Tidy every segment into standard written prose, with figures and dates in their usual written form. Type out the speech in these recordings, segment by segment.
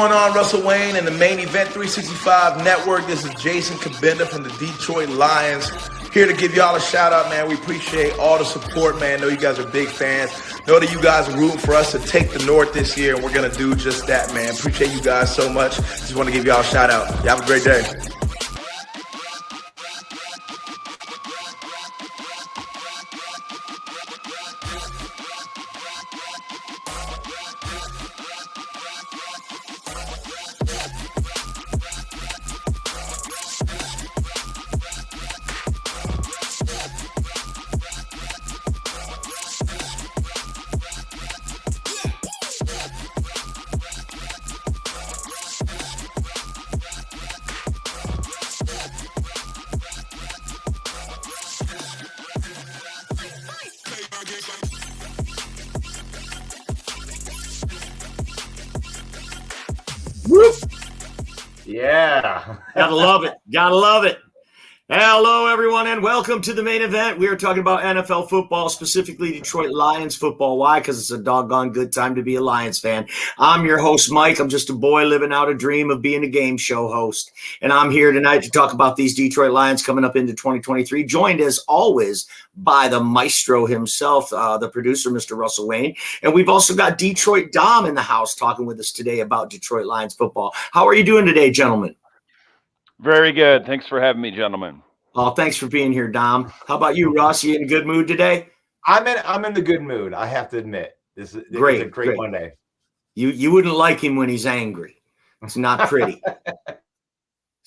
going on, Russell Wayne and the Main Event 365 Network? This is Jason Kabenda from the Detroit Lions. Here to give y'all a shout out, man. We appreciate all the support, man. Know you guys are big fans. Know that you guys are rooting for us to take the North this year, and we're going to do just that, man. Appreciate you guys so much. Just want to give y'all a shout out. Y'all have a great day. Yeah. Gotta love it. Gotta love it. Hello, everyone, and welcome to the main event. We are talking about NFL football, specifically Detroit Lions football. Why? Because it's a doggone good time to be a Lions fan. I'm your host, Mike. I'm just a boy living out a dream of being a game show host. And I'm here tonight to talk about these Detroit Lions coming up into 2023, joined as always by the maestro himself, the producer, Mr. Russell Wayne. And we've also got Detroit Dom in the house talking with us today about Detroit Lions football. How are you doing today, gentlemen? Very good. Thanks for having me, gentlemen. Oh, thanks for being here, Dom. How about you, Ross? You in a good mood today? I'm in the good mood. I have to admit, this is a great Monday. You wouldn't like him when he's angry. It's not pretty.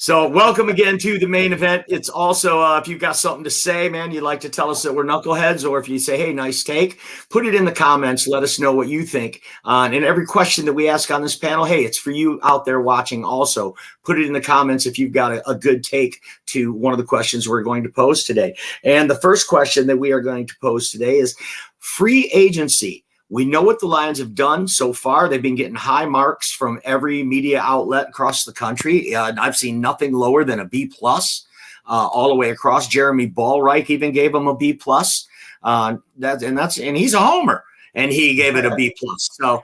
So welcome again to the main event. It's also, if you've got something to say, man, you'd like to tell us that we're knuckleheads, or if you say, hey, nice take, put it in the comments. Let us know what you think. And every question that we ask on this panel, hey, it's for you out there watching also. Put it in the comments if you've got a good take to one of the questions we're going to pose today. And the first question that we are going to pose today is free agency. We know what the Lions have done so far. They've been getting high marks from every media outlet across the country. I've seen nothing lower than a B+ all the way across. Jeremy Ballreich even gave him a B+. And he's a homer, and he gave it a B+. So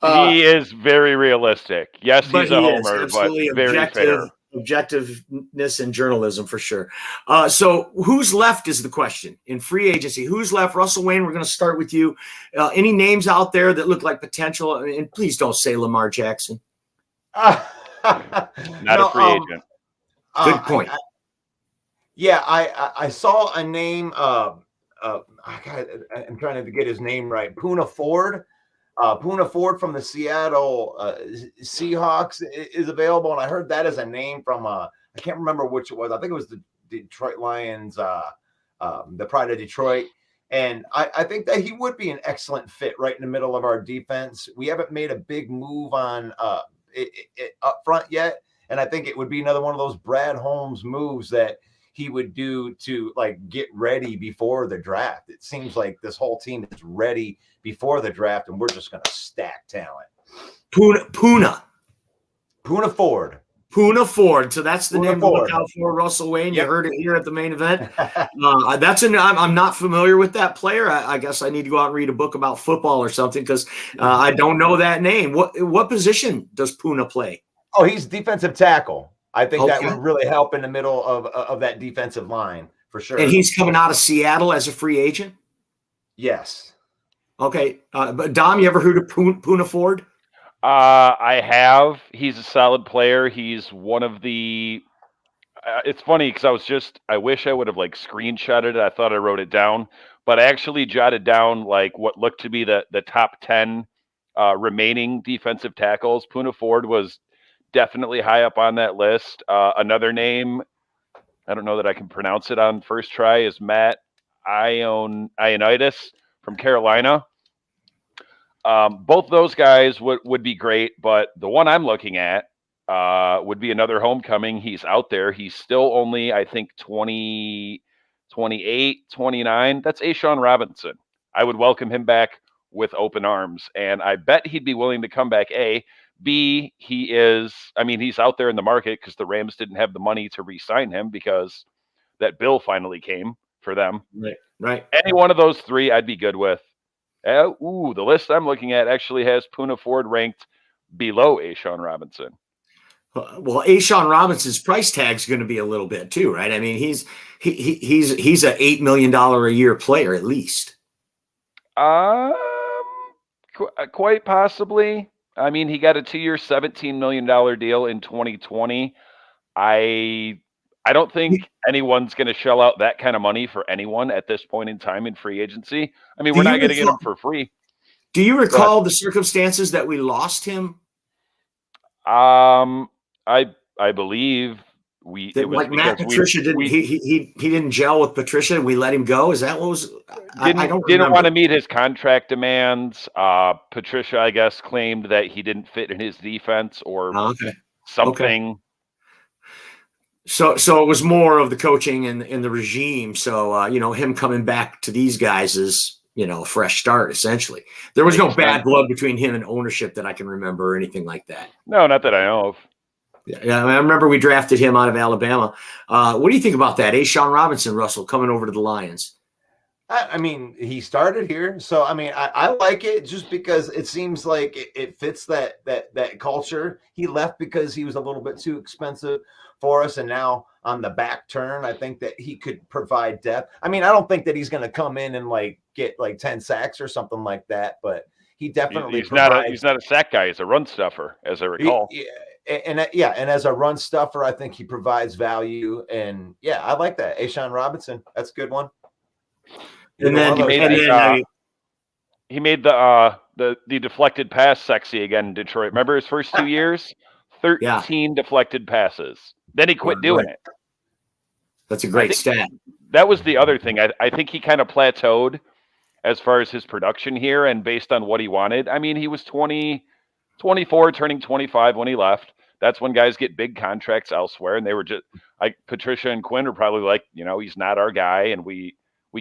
he is very realistic. Yes, he's a homer, but very fair. Objectiveness and journalism for sure. So who's left is the question in free agency. Who's left? Russell Wayne, we're going to start with you. Any names out there that look like potential? And please don't say Lamar Jackson. Not a free agent. Good point. I saw a name. I'm trying to get his name right. Poona Ford. Poona Ford from the Seattle Seahawks is available, and I heard that as a name from I can't remember which it was. I think it was the Detroit Lions, the Pride of Detroit, and I think that he would be an excellent fit right in the middle of our defense. We haven't made a big move on up front yet, and I think it would be another one of those Brad Holmes moves that he would do to like get ready before the draft. It seems like this whole team is ready before the draft, and we're just going to stack talent. Poona Ford. Poona Ford. So that's the name to look out for, Russell Wayne. You Yep. heard it here at the main event. I'm not familiar with that player. I guess I need to go out and read a book about football or something because I don't know that name. What position does Poona play? Oh, he's defensive tackle. I think that would really help in the middle of that defensive line for sure. And he's coming out of Seattle as a free agent? Yes. Okay. But Dom, you ever heard of Poona Ford? I have. He's a solid player. He's one of the it's funny because I wish I would have like screenshotted it. I thought I wrote it down, but I actually jotted down like what looked to be the top 10 remaining defensive tackles. Poona Ford was definitely high up on that list. Another name, I don't know that I can pronounce it on first try, is Matt Ioannidis from Carolina. Both those guys would be great, but the one I'm looking at would be another homecoming. He's out there. He's still only, I think, 28, 29. That's A'Shawn Robinson. I would welcome him back with open arms, and I bet he'd be willing to come back, A. B, he's out there in the market because the Rams didn't have the money to re-sign him because that bill finally came for them. Right. Any one of those three I'd be good with. The list I'm looking at actually has Poona Ford ranked below A'Shawn Robinson. Well, A'Shawn Robinson's price tag's going to be a little bit too, right? I mean, he's a $8 million a year player at least. Quite possibly. I mean, he got a 2-year, $17 million deal in 2020. I don't think anyone's going to shell out that kind of money for anyone at this point in time in free agency. I mean, we're not going to get him for free. Do you recall the circumstances that we lost him? I believe it was like Matt Patricia he didn't gel with Patricia. We let him go. Is that what was? Didn't want to meet his contract demands. Patricia, I guess, claimed that he didn't fit in his defense or something. Okay. So it was more of the coaching and the regime. So him coming back to these guys is a fresh start essentially. There was no bad blood between him and ownership that I can remember or anything like that. No, not that I know of. Yeah, I remember we drafted him out of Alabama. What do you think about that? A'Shawn Robinson, Russell, coming over to the Lions. I mean, he started here, so I mean, I like it just because it seems like it fits that culture. He left because he was a little bit too expensive for us, and now on the back turn, I think that he could provide depth. I mean, I don't think that he's going to come in and get 10 sacks or something like that, but he definitely he's not a sack guy. He's a run stuffer, as I recall. And as a run stuffer, I think he provides value. And yeah, I like that. A'Shawn Robinson, that's a good one. And then he made the deflected pass sexy again in Detroit. Remember his first 2 years? 13 deflected passes. Then he quit doing it. That's a great stat. That was the other thing. I think he kind of plateaued as far as his production here and based on what he wanted. I mean, he was 24, turning 25 when he left. That's when guys get big contracts elsewhere. And they were just like Patricia and Quinn are probably like, he's not our guy and we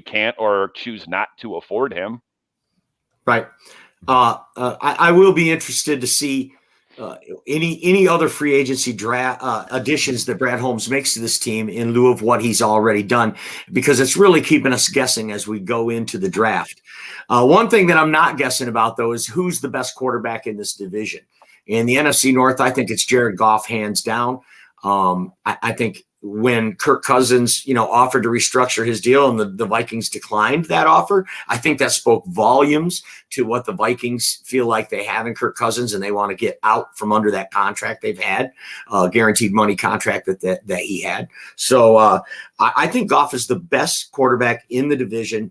can't or choose not to afford him. Right. I will be interested to see any other free agency draft additions that Brad Holmes makes to this team in lieu of what he's already done, because it's really keeping us guessing as we go into the draft. One thing that I'm not guessing about, though, is who's the best quarterback in this division. In the NFC North, I think it's Jared Goff, hands down. I think when Kirk Cousins, offered to restructure his deal and the Vikings declined that offer, I think that spoke volumes to what the Vikings feel like they have in Kirk Cousins, and they want to get out from under that contract they've had, guaranteed money contract that he had. So I think Goff is the best quarterback in the division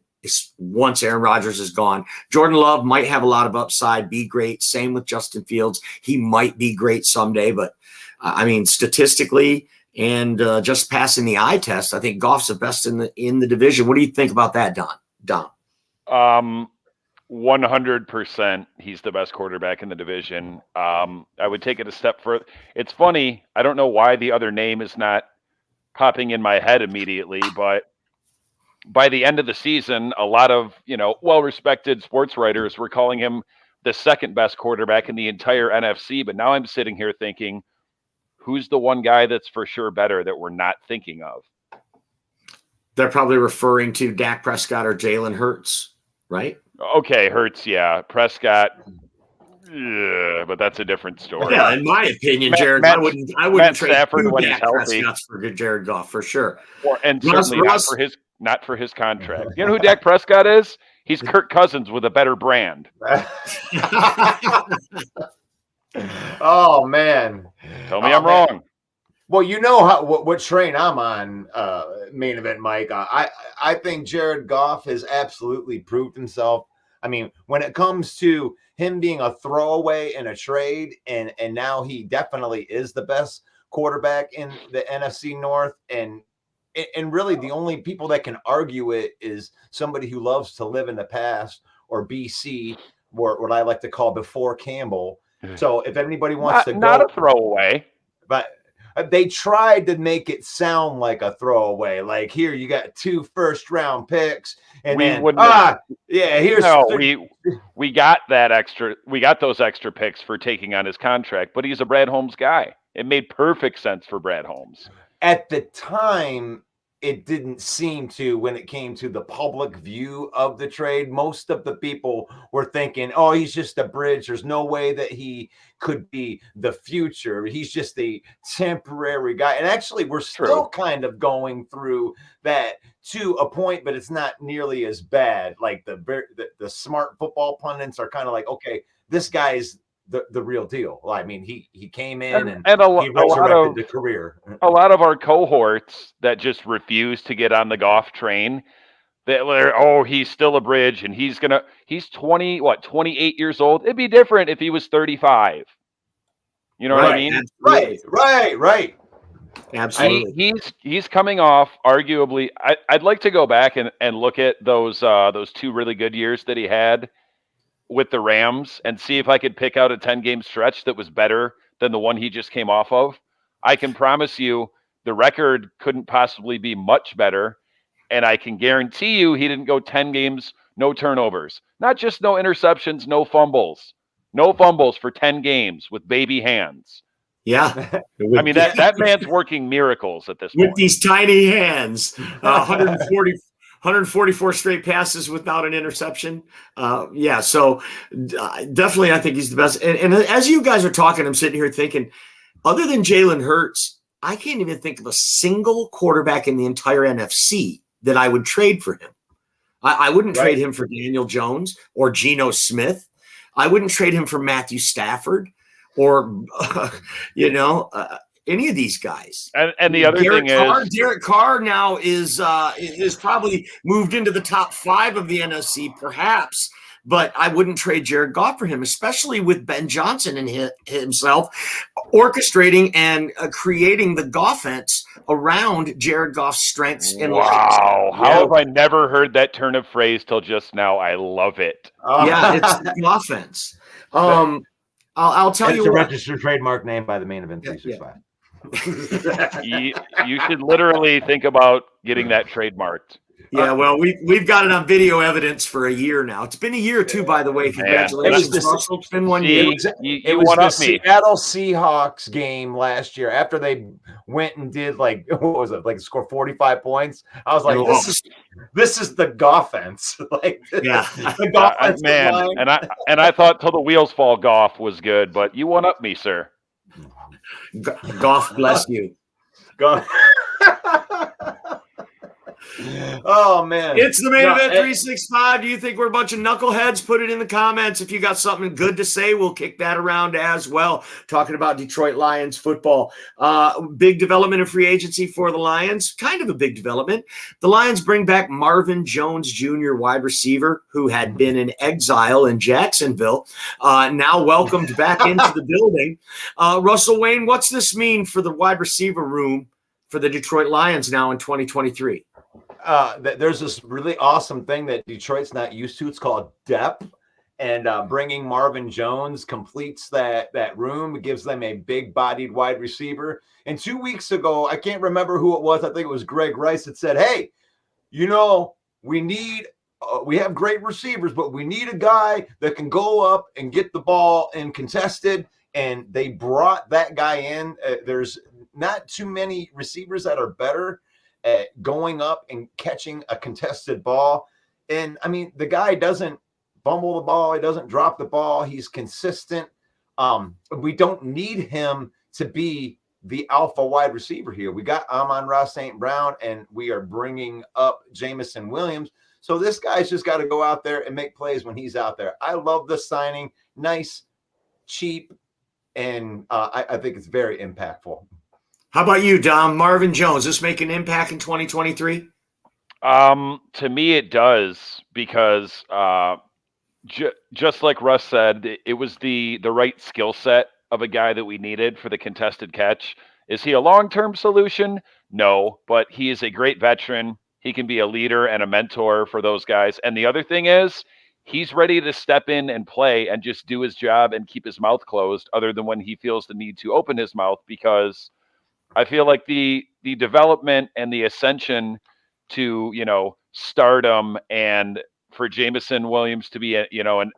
once Aaron Rodgers is gone. Jordan Love might have a lot of upside, be great. Same with Justin Fields. He might be great someday, but I mean, statistically and just passing the eye test, I think Goff's the best in the division. What do you think about that, Don? 100%. He's the best quarterback in the division. I would take it a step further. It's funny. I don't know why the other name is not popping in my head immediately, but by the end of the season, a lot of, well-respected sports writers were calling him the second best quarterback in the entire NFC. But now I'm sitting here thinking, who's the one guy that's for sure better that we're not thinking of? They're probably referring to Dak Prescott or Jalen Hurts, right? Okay, Hurts, yeah. Prescott, yeah, but that's a different story. Yeah, in my opinion, Jared, I wouldn't trade Stafford when he's healthy for Jared Goff for sure. And certainly not for his contract. You know who Dak Prescott is? He's Kirk Cousins with a better brand. Oh man! Tell me I'm wrong. Well, you know what train I'm on, main event, Mike. I think Jared Goff has absolutely proved himself. I mean, when it comes to him being a throwaway in a trade, and now he definitely is the best quarterback in the NFC North, and really the only people that can argue it is somebody who loves to live in the past, or BC, or what I like to call before Campbell. So if anybody wants to go, not a throwaway, but they tried to make it sound like a throwaway. Like, here you got 2 first-round picks, and we got that extra. We got those extra picks for taking on his contract, but he's a Brad Holmes guy. It made perfect sense for Brad Holmes. At the time, it didn't seem to, when it came to the public view of the trade, most of the people were thinking, oh, he's just a bridge. There's no way that he could be the future. He's just a temporary guy. And actually, we're still kind of going through that to a point, but it's not nearly as bad. Like the smart football pundits are kind of like, okay, this guy's the real deal. Well, I mean, he came in and he resurrected the career. A lot of our cohorts that just refuse to get on the Goff train, he's still a bridge and he's 28 years old. It'd be different if he was 35. You know what I mean? Right. Absolutely. He's coming off arguably. I'd like to go back and look at those 2 really good years that he had with the Rams and see if I could pick out a 10-game stretch that was better than the one he just came off of. I can promise you the record couldn't possibly be much better. And I can guarantee you he didn't go 10 games, no turnovers, not just no interceptions, no fumbles for 10 games with baby hands. Yeah. I mean, that man's working miracles at this point. With these tiny hands, 144 straight passes without an interception. So definitely I think he's the best. And as you guys are talking, I'm sitting here thinking, other than Jalen Hurts, I can't even think of a single quarterback in the entire NFC that I would trade for him. I wouldn't trade him for Daniel Jones or Geno Smith. I wouldn't trade him for Matthew Stafford or, any of these guys. And the other thing is Derek Carr now is probably moved into the top 5 of the NFC, perhaps. But I wouldn't trade Jared Goff for him, especially with Ben Johnson and himself orchestrating and creating the Goffense around Jared Goff's strengths and wow. How have I never heard that turn of phrase till just now? I love it. Yeah, it's the Goffense. I'll tell you it's a what. registered trademark name by the Main Event 365. You should literally think about getting that trademarked. Yeah, well, we've got it on video evidence for a year now. It's been a year too, by the way. Congratulations, Russell. It's been 1 year. It was the Seattle Seahawks game last year after they went and did score 45 points. I was like, this is the Goffense. The Goffense man. And I thought till the wheels fall Goff was good, but you one up me, sir. Goff bless you. Goff. Oh man, it's the Main Event 365. Do you think we're a bunch of knuckleheads? Put it in the comments. If you got something good to say, we'll kick that around as well. Talking about Detroit Lions football. Big development in free agency for the Lions. Kind of a big development. The Lions bring back Marvin Jones Jr., wide receiver, who had been in exile in Jacksonville, now welcomed back into the building. Russell Wayne, what's this mean for the wide receiver room for the Detroit Lions now in 2023? There's this really awesome thing that Detroit's not used to. It's called depth, and bringing Marvin Jones completes that room. It gives them a big-bodied wide receiver. And 2 weeks ago, I can't remember who it was. I think it was Greg Rice that said, "Hey, we have great receivers, but we need a guy that can go up and get the ball in contested." And they brought that guy in. There's not too many receivers that are better at going up and catching a contested ball. And I mean, the guy doesn't fumble the ball. He doesn't drop the ball. He's consistent. We don't need him to be the alpha wide receiver here. We got Amon-Ra St. Brown, and we are bringing up Jamison Williams. So this guy's just got to go out there and make plays when he's out there. I love this signing. Nice, cheap, and I think it's very impactful. How about you, Dom? Marvin Jones, does this make an impact in 2023? To me, it does, because just like Russ said, it was the right skill set of a guy that we needed for the contested catch. Is he a long-term solution? No, but he is a great veteran. He can be a leader and a mentor for those guys. And the other thing is, he's ready to step in and play and just do his job and keep his mouth closed, other than when he feels the need to open his mouth, because I feel like the development and the ascension to, stardom, and for Jamison Williams to be, and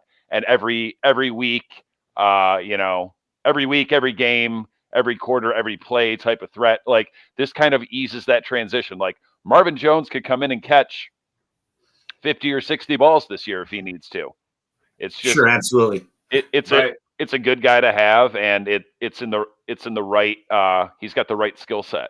every week, every game, every quarter, every play type of threat, like this kind of eases that transition. Like Marvin Jones could come in and catch 50 or 60 balls this year if he needs to. It's just sure, absolutely. It's a good guy to have, and it's in the right. He's got the right skill set.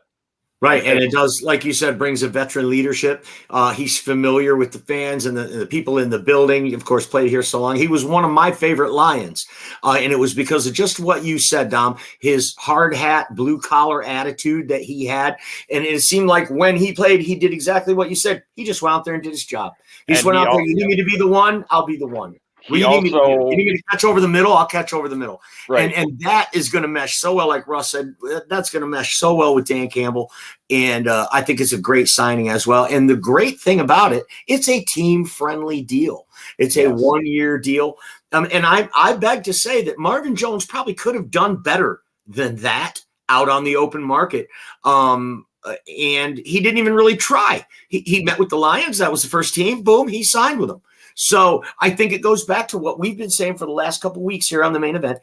Right, and it does, like you said, brings a veteran leadership. He's familiar with the fans and the people in the building. Of course, played here so long. He was one of my favorite Lions, and it was because of just what you said, Dom. His hard hat, blue collar attitude that he had, and it seemed like when he played, he did exactly what you said. He just went out there and did his job. He just went out there. You need me to be the one, I'll be the one. You need me to catch over the middle, I'll catch over the middle. Right. And that is going to mesh so well, like Russ said, that's going to mesh so well with Dan Campbell. And I think it's a great signing as well. And the great thing about it, it's a team-friendly deal. It's a one-year deal. And I beg to say that Marvin Jones probably could have done better than that out on the open market. And he didn't even really try. He met with the Lions. That was the first team. Boom, he signed with them. So I think it goes back to what we've been saying for the last couple of weeks here on the main event.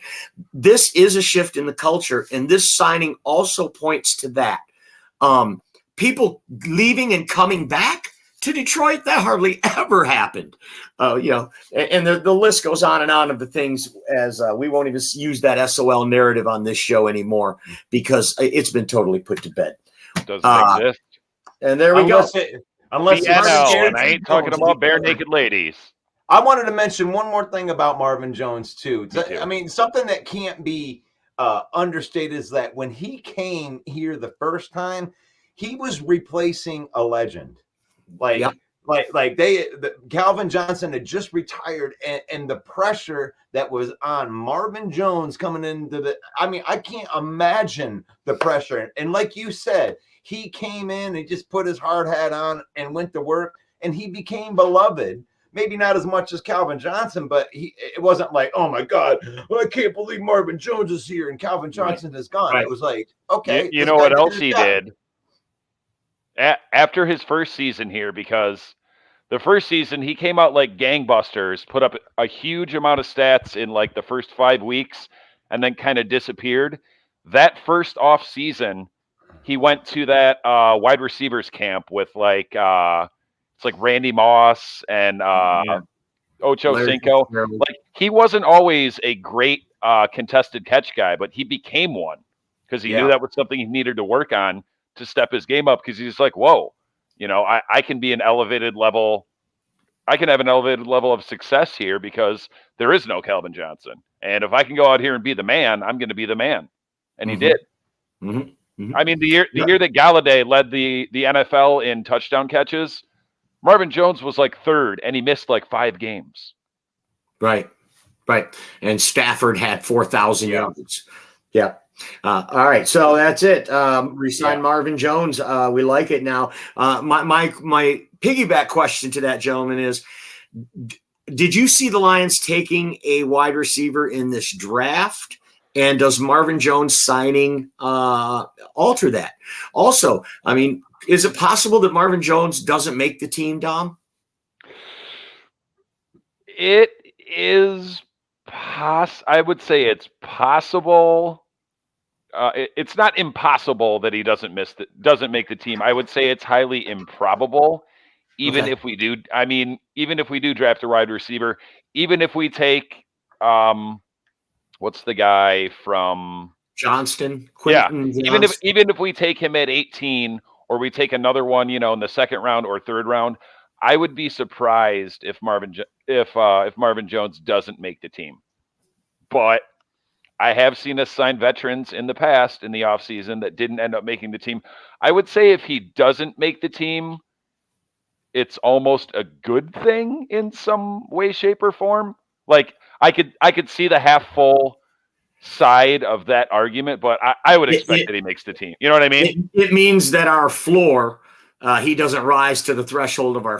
This is a shift in the culture, and this signing also points to that. People leaving and coming back to Detroit, that hardly ever happened. And the list goes on of the things as we won't even use that SOL narrative on this show anymore because it's been totally put to bed. Doesn't exist. And there we go. Unless and I ain't talking about bare naked ladies. I wanted to mention one more thing about Marvin Jones too. I mean, something that can't be understated is that when he came here the first time, he was replacing a legend. Calvin Johnson had just retired, and the pressure that was on Marvin Jones coming into I can't imagine the pressure. And like you said, he came in and just put his hard hat on and went to work, and he became beloved. Maybe not as much as Calvin Johnson, but it wasn't like, oh my God, I can't believe Marvin Jones is here and Calvin Johnson is gone. Right. It was like, okay. You know what else he did? After his first season here, because the first season he came out like gangbusters, put up a huge amount of stats in like the first 5 weeks, and then kind of disappeared. That first off season, he went to that wide receivers camp with it's like Randy Moss and Ocho Cinco. Like he wasn't always a great contested catch guy, but he became one because he knew that was something he needed to work on to step his game up. Because he's like, whoa, I can be an elevated level. I can have an elevated level of success here because there is no Calvin Johnson. And if I can go out here and be the man, I'm going to be the man. And he did. Mm-hmm. Mm-hmm. I mean, the year that Galladay led the NFL in touchdown catches, Marvin Jones was like third, and he missed like 5 games. Right. And Stafford had 4,000 yards. Yeah. All right. So that's it. Resign Marvin Jones. We like it now. My piggyback question to that gentleman is, did you see the Lions taking a wide receiver in this draft? And does Marvin Jones signing alter that? Also, I mean, is it possible that Marvin Jones doesn't make the team, Dom? It is I would say it's possible. It's not impossible that he doesn't make the team. I would say it's highly improbable. Even if we do, even if we do draft a wide receiver, even if we take what's the guy from Johnston? Quentin Johnston. Even if we take him at 18, or we take another one, in the second round or third round, I would be surprised if Marvin Jones doesn't make the team. But I have seen us sign veterans in the past in the offseason that didn't end up making the team. I would say if he doesn't make the team, it's almost a good thing in some way, shape, or form. Like I could see the half full side of that argument, but I would expect that he makes the team. You know what I mean? It means that our floor, he doesn't rise to the threshold of our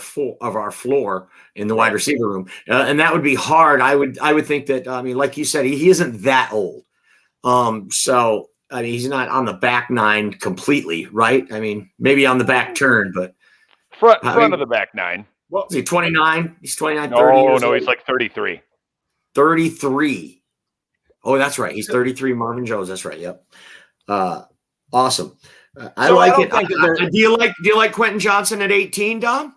floor in the wide receiver room, and that would be hard. I would think that. I mean, like you said, he isn't that old. So I mean, he's not on the back nine completely, right? I mean, maybe on the back turn, but front of the back nine. Well, is he 29? He's 29. 30 years no, old. He's like 33. 33. Oh, that's right. He's 33. Marvin Jones. That's right. Yep. Awesome. I So I like don't it. think that they're- Do you like Quentin Johnson at 18, Dom?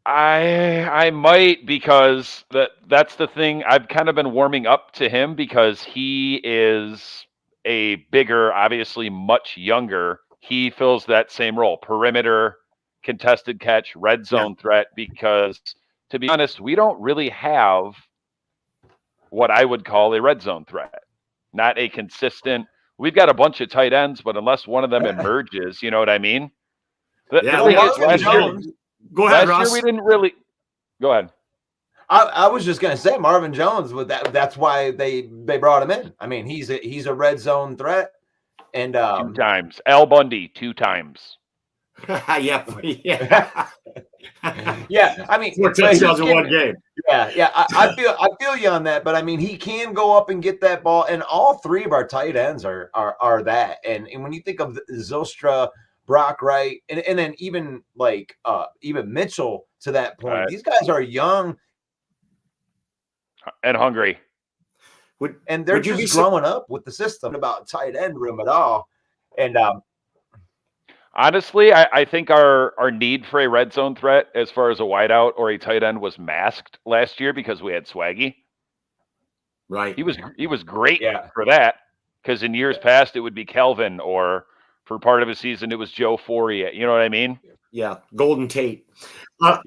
I might, because that's the thing. I've kind of been warming up to him because he is a bigger, obviously much younger. He fills that same role: perimeter, contested catch, red zone threat. Because to be honest, we don't really have what I would call a red zone threat. Not a consistent. We've got a bunch of tight ends, but unless one of them emerges, you know what I mean? The thing is, Marvin Jones. Go ahead, last Russ. year we didn't really. Go ahead. I was just gonna say Marvin Jones with that. That's why they brought him in. I mean, he's a red zone threat, and 2 times. Al Bundy 2 times. yeah. Yeah. I mean, 4 touchdowns in one game. Yeah. I feel you on that, but I mean, he can go up and get that ball, and all 3 of our tight ends are that. And when you think of Zylstra, Brock Wright, and then even like even Mitchell to that point, these guys are young and hungry, and they're just growing up with the system about tight end room at all. And honestly, I think our need for a red zone threat as far as a wideout or a tight end was masked last year because we had Swaggy. Right. He was great for that, because in years past it would be Kelvin, or for part of a season it was Joe Forey. You know what I mean? Yeah, Golden Tate. But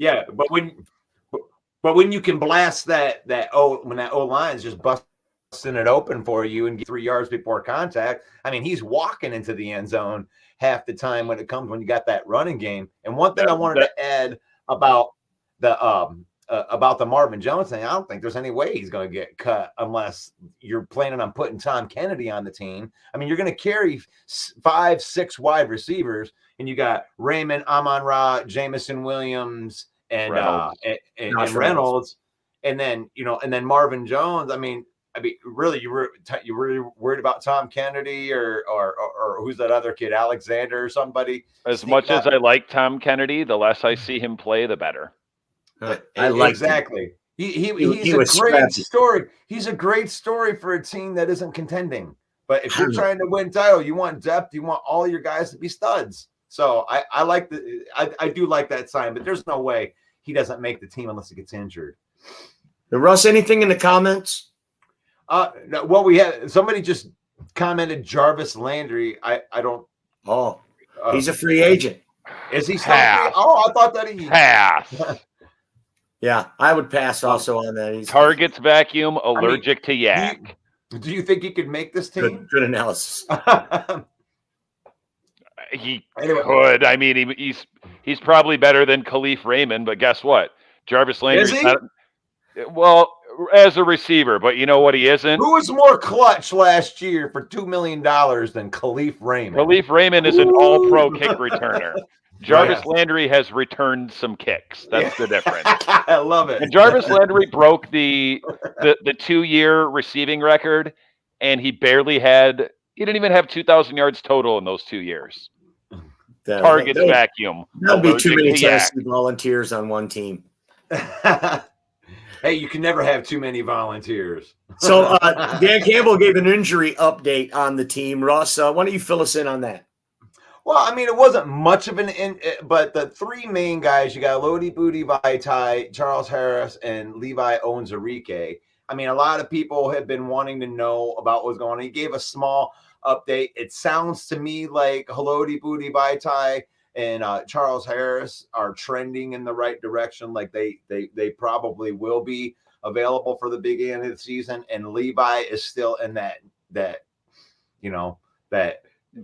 when you can blast when that O line is just busting it open for you and get 3 yards before contact, I mean, he's walking into the end zone half the time when you got that running game. And one thing I wanted to add about the Marvin Jones thing, I don't think there's any way he's going to get cut unless you're planning on putting Tom Kennedy on the team. I mean, you're going to carry 5-6 wide receivers, and you got Raymond, Amon-Ra, Jamison Williams, and Reynolds, and then Marvin Jones. I mean, really, you were really worried about Tom Kennedy or who's that other kid, Alexander or somebody? As much as I like Tom Kennedy, the less I see him play, the better. I like exactly. He's a great story. He's a great story for a team that isn't contending. But if you're trying to win title, you want depth. You want all your guys to be studs. So I like I do like that sign. But there's no way he doesn't make the team unless he gets injured. Russ, anything in the comments? No, well, we had somebody just commented Jarvis Landry. I don't. Oh, he's a free agent. Is he still free? Oh, I thought that he pass. Yeah, I would pass also on that. He's targets vacuum, allergic to yak. Do you think he could make this team? Good analysis. He could. I mean, he's probably better than Khalif Raymond, but guess what? Jarvis Landry's not. Well, as a receiver, but you know what he isn't? Who was more clutch last year for $2 million than Khalif Raymond? Khalif Raymond is an all-pro kick returner. Jarvis Landry has returned some kicks. That's the difference. I love it. And Jarvis Landry broke the 2-year receiving record, and he didn't even have 2,000 yards total in those 2 years. Targets vacuum. There'll be too many Tennessee volunteers on one team. Hey, you can never have too many volunteers. So Dan Campbell gave an injury update on the team. Russ, why don't you fill us in on that? Well, I mean, it wasn't much of but the 3 main guys, you got Lodi Booty Vatai, Charles Harris, and Levi Onwuzurike. I mean, a lot of people have been wanting to know about what's going on. He gave a small update. It sounds to me like Haloti Booty Vatai and Charles Harris are trending in the right direction. Like they probably will be available for the big end of the season. And Levi is still in that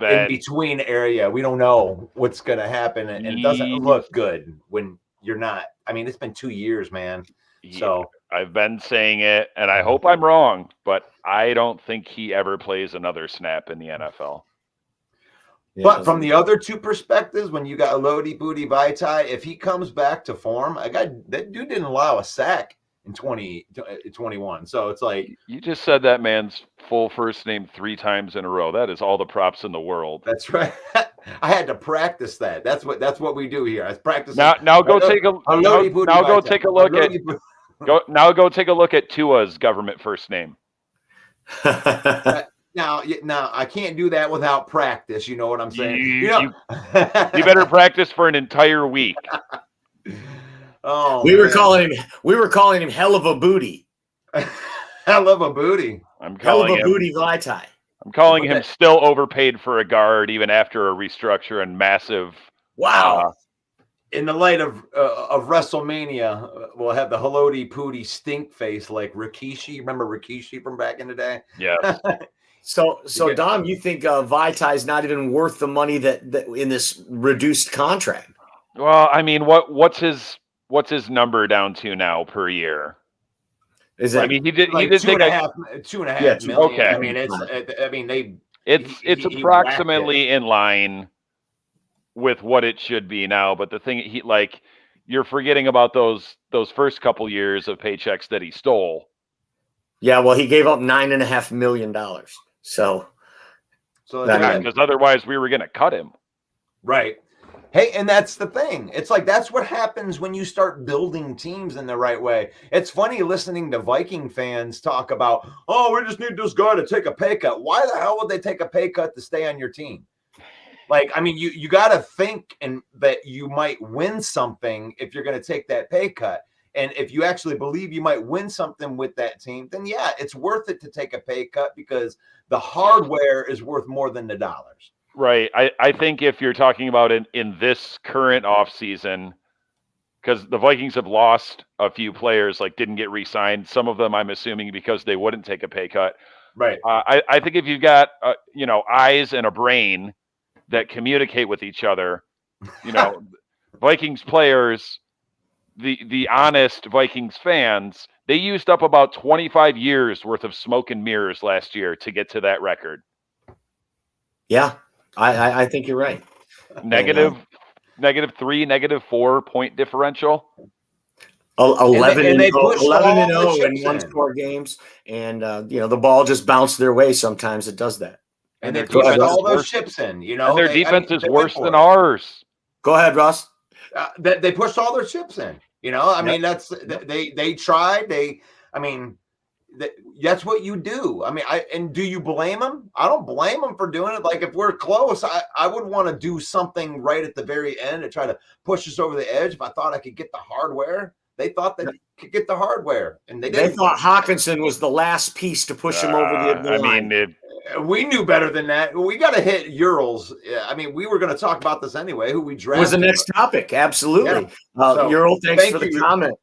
in between area. We don't know what's going to happen, and it doesn't look good when you're not. I mean, it's been 2 years, man. So I've been saying it, and I hope I'm wrong, but I don't think he ever plays another snap in the NFL. But from the other 2 perspectives, when you got Lodi Booty Vatai, if he comes back to form, that dude didn't allow a sack in 2021. So it's like, you just said that man's full first name 3 times in a row. That is all the props in the world. That's right. I had to practice that. That's what we do here. I practice. Now go take a look at Tua's government first name. Now, I can't do that without practice. You know what I'm saying? You better practice for an entire week. Oh, we were calling him hell of a booty. Hell of a booty. Hell of a booty Vatai. I'm calling him still overpaid for a guard even after a restructure and massive. Wow. In the light of WrestleMania, we'll have the Haloti Pooty stink face like Rikishi. Remember Rikishi from back in the day? Yes. So Dom, you think Vatai is not even worth the money that in this reduced contract? Well, I mean, what's his number down to now per year? Is it? I mean, he did $2.5 million. Okay. I mean, it's approximately in line with what it should be now. But the thing you're forgetting about those first couple years of paychecks that he stole. Yeah, well, he gave up $9.5 million. So because otherwise we were going to cut him. Right. Hey, and that's the thing. It's like that's what happens when you start building teams in the right way. It's funny listening to Viking fans talk about, oh, we just need this guy to take a pay cut. Why the hell would they take a pay cut to stay on your team? Like, I mean, you got to think that you might win something if you're going to take that pay cut. And if you actually believe you might win something with that team, then yeah, it's worth it to take a pay cut because the hardware is worth more than the dollars. Right. I think if you're talking about in this current offseason, because the Vikings have lost a few players, didn't get re-signed. Some of them, I'm assuming, because they wouldn't take a pay cut. Right. I think if you've got, eyes and a brain that communicate with each other, Vikings players, the honest Vikings fans, they used up about 25 years worth of smoke and mirrors last year to get to that record. Yeah. I think you're right. -3, -4 point differential. 11 and 0 in 1 score games, and the ball just bounced their way. Sometimes it does that, and they pushed all those chips in. And their defense is worse than ours. Go ahead, Russ. They pushed all their chips in. I mean, they tried. That's what you do. I mean, and do you blame them? I don't blame them for doing it. Like, if we're close, I would want to do something right at the very end to try to push us over the edge. If I thought I could get the hardware, they thought they could get the hardware, and they didn't. They thought Hawkinson was the last piece to push him over the line. We knew better than that. We got to hit Urals. I mean, we were going to talk about this anyway. Who we drafted was the next topic. Absolutely. Yeah. Ural, thanks for the comment.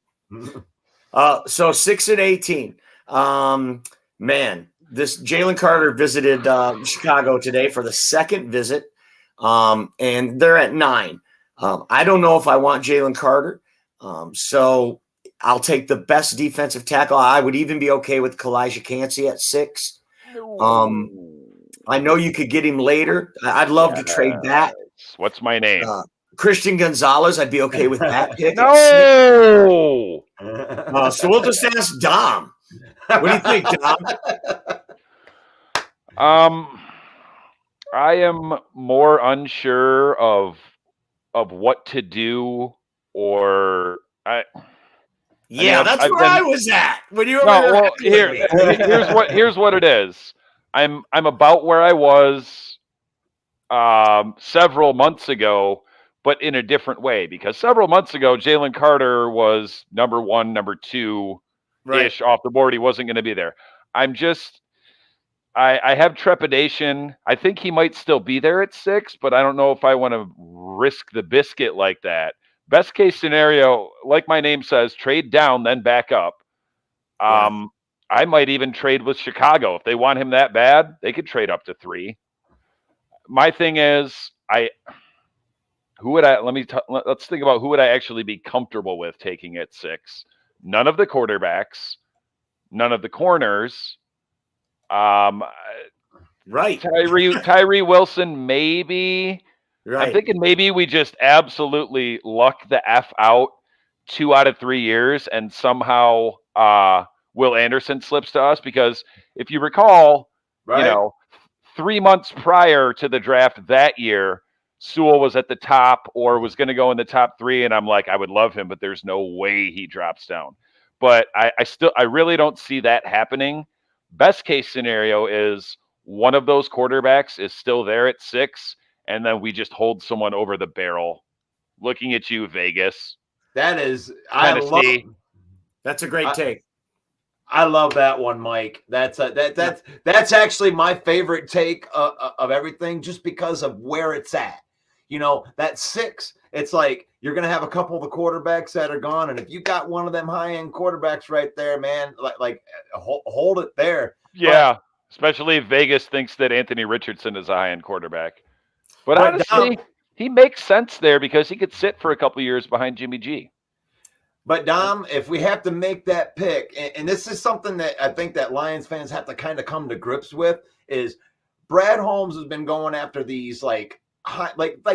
So 6-18. Man, this Jalen Carter visited Chicago today for the second visit, and they're at 9. I don't know if I want Jalen Carter, so I'll take the best defensive tackle. I would even be okay with Kalijah Cansey at 6. I know you could get him later. I'd love to trade that. What's my name? Christian Gonzalez. I'd be okay with that pick. No. So we'll just ask Dom. What do you think, Dom? I am more unsure of what to do, or that's where I was at when you were. Here's what it is. I'm about where I was several months ago, but in a different way. Because several months ago, Jalen Carter was number 1, number 2. Ish off the board. He wasn't going to be there. I have trepidation. I think he might still be there at 6, but I don't know if I want to risk the biscuit like that. Best case scenario, like my name says, trade down, then back up. I might even trade with Chicago. If they want him that bad, they could trade up to 3. My thing is, let's think about who would I actually be comfortable with taking at 6. None of the quarterbacks, none of the corners. Tyree Wilson, maybe. Right. I'm thinking maybe we just absolutely luck the F out 2 out of 3 years, and somehow Will Anderson slips to us. Because if you recall, 3 months prior to the draft that year, Sewell was at the top or was going to go in the top 3, and I'm like, I would love him, but there's no way he drops down. But I really don't see that happening. Best case scenario is one of those quarterbacks is still there at 6, and then we just hold someone over the barrel. Looking at you, Vegas. That is, Tennessee. That's a great take. I love that one, Mike. That's actually my favorite take of everything, just because of where it's at. You know, that 6, it's like you're going to have a couple of the quarterbacks that are gone. And if you got one of them high-end quarterbacks right there, man, like hold it there. Yeah, especially if Vegas thinks that Anthony Richardson is a high-end quarterback. But honestly, he makes sense there because he could sit for a couple of years behind Jimmy G. But Dom, if we have to make that pick, and this is something that I think that Lions fans have to kind of come to grips with, is Brad Holmes has been going after these like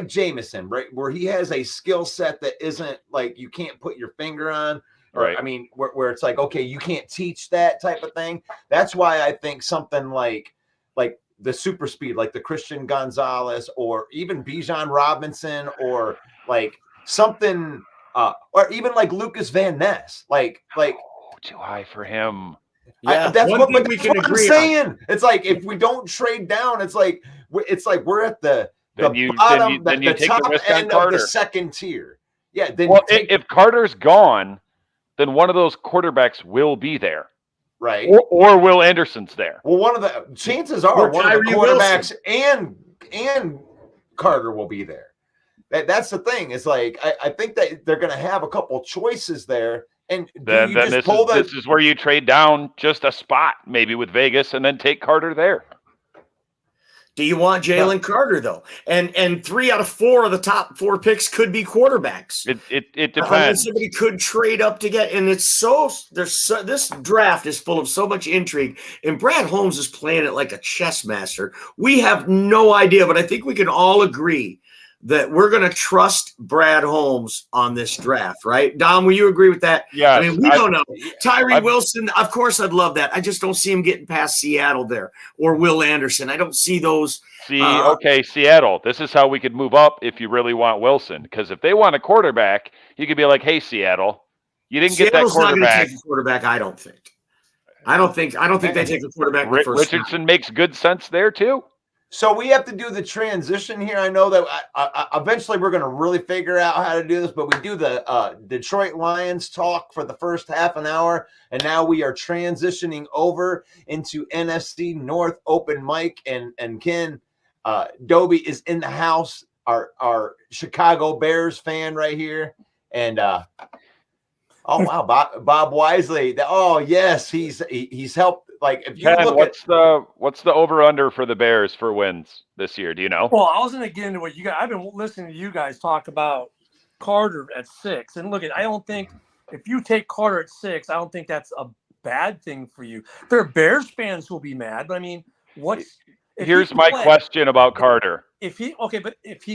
Jameson, right? Where he has a skill set that isn't like you can't put your finger on. Right. I mean, where it's like, okay, you can't teach that type of thing. That's why I think something like the super speed, like the Christian Gonzalez or even Bijan Robinson or like something, or even like Lucas Van Ness, like too high for him. Yeah, that's one what, thing but we that's can what I'm agree saying. on. It's like if we don't trade down, it's like we're at the bottom, then you the take top the risk on end of Carter. the second tier. Yeah. Then Well, if Carter's gone, then one of those quarterbacks will be there. Right. Or Will Anderson's there. Well, one of the chances are one of the quarterbacks and Carter will be there. That's the thing. It's like I think that they're going to have a couple choices there. And then this is where you trade down just a spot, maybe with Vegas, and then take Carter there. Do you want Jalen Carter though? And 3 out of 4 of the top 4 picks could be quarterbacks. It depends. I mean, somebody could trade up to get, and it's this draft is full of so much intrigue. And Brad Holmes is playing it like a chess master. We have no idea, but I think we can all agree that we're going to trust Brad Holmes on this draft, right? Dom, will you agree with that? Yeah. I mean, we don't know. Tyree Wilson, of course, I'd love that. I just don't see him getting past Seattle there or Will Anderson. I don't see those. Okay, Seattle, this is how we could move up if you really want Wilson. Because if they want a quarterback, you could be like, hey, Seattle, you didn't get that quarterback. Seattle's not going to take a quarterback, I don't think. I don't think they take a quarterback the first Richardson makes good sense there, too. So we have to do the transition here. I know that eventually we're going to really figure out how to do this, but we do the Detroit Lions talk for the first half an hour, and now we are transitioning over into NFC North open mic, and Ken Dobie is in the house, our Chicago Bears fan right here, and oh wow, Bob Wisely. Oh yes, he's helped. Like if you Ken, look what's the over under for the Bears for wins this year? Do you know? Well, I was going to get into what you guys. I've been listening to you guys talk about Carter at 6, and look, I don't think if you take Carter at 6, I don't think that's a bad thing for you. There are Bears fans who will be mad, but I mean, here's my question about Carter. If he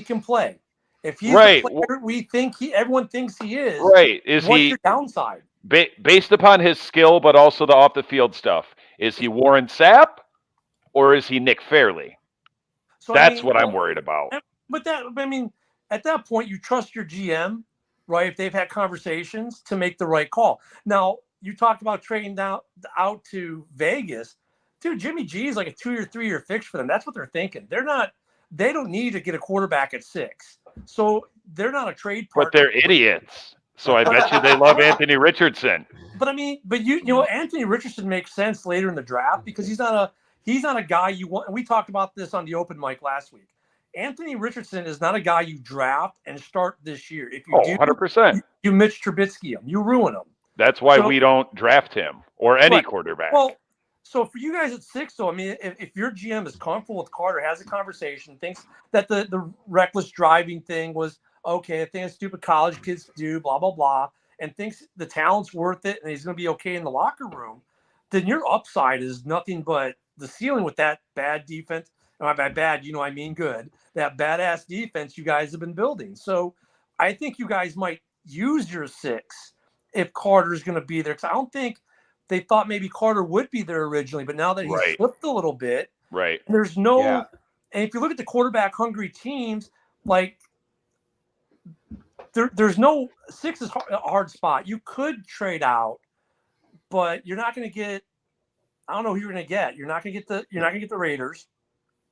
can play, if he's right, the player everyone thinks he is. Right, what's your downside? Based upon his skill, but also the off the field stuff. Is he Warren Sapp or is he Nick Fairley? So that's what I'm worried about. But at that point, you trust your GM, right? If they've had conversations to make the right call. Now, you talked about trading out to Vegas. Dude, Jimmy G is like a 2 or 3 year fix for them. That's what they're thinking. They don't need to get a quarterback at 6. So they're not a trade partner. But they're idiots. So I bet you they love Anthony Richardson. But you know, Anthony Richardson makes sense later in the draft because he's not a guy you want. And we talked about this on the open mic last week. Anthony Richardson is not a guy you draft and start this year. If you do, 100%. You Mitch Trubisky him. You ruin him. That's why we don't draft him or any quarterback. Well, so for you guys at 6, though, I mean, if your GM is comfortable with Carter, has a conversation, thinks that the reckless driving thing was okay, a thing that stupid college kids do, blah, blah, blah, and thinks the talent's worth it and he's going to be okay in the locker room, then your upside is nothing but the ceiling with that bad defense. And by bad, I mean good. That badass defense you guys have been building. So I think you guys might use your 6 if Carter's going to be there. Because I don't think they thought maybe Carter would be there originally, but now that he's slipped a little bit, there's no and if you look at the quarterback hungry teams, like there's no 6 is a hard spot. You could trade out, but you're not going to get I don't know who you're going to get. You're not going to get the Raiders.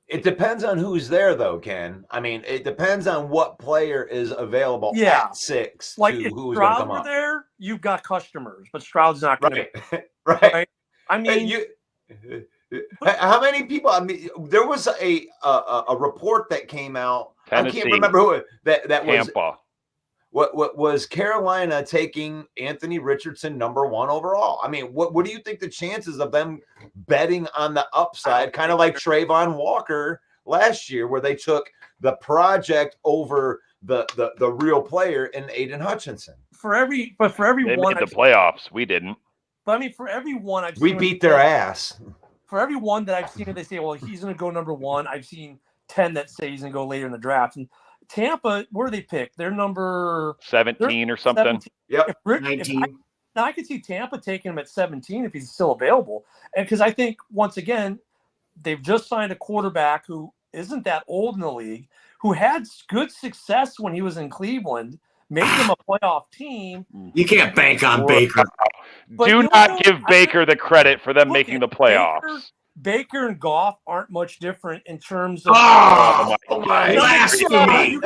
It depends on who's there, though, Ken. I mean, it depends on what player is available at 6 like to if who's going to Stroud come were up. there, you've got customers, but Stroud's not going to. Right. I mean, how many people? I mean, there was a report that came out. Tennessee. I can't remember who that was. Tampa. What was Carolina taking Anthony Richardson #1 overall? I mean, what do you think the chances of them betting on the upside, kind of like Trayvon Walker last year, where they took the project over the real player in Aiden Hutchinson? For every They one, made the playoffs. We didn't. But I mean, for every one I've We seen, beat their ass. For every one that I've seen, they say, well, he's going to go #1. I've seen 10 that say he's going to go later in the draft. And Tampa, where do they pick? They're number 17 or something. 17. Yep. 19. Now I could see Tampa taking him at 17 if he's still available. And because I think, once again, they've just signed a quarterback who isn't that old in the league, who had good success when he was in Cleveland, making him a playoff team. You can't bank on Baker. Do not give Baker the credit for them making the playoffs. Baker and Goff aren't much different in terms of. Oh, my blasphemy!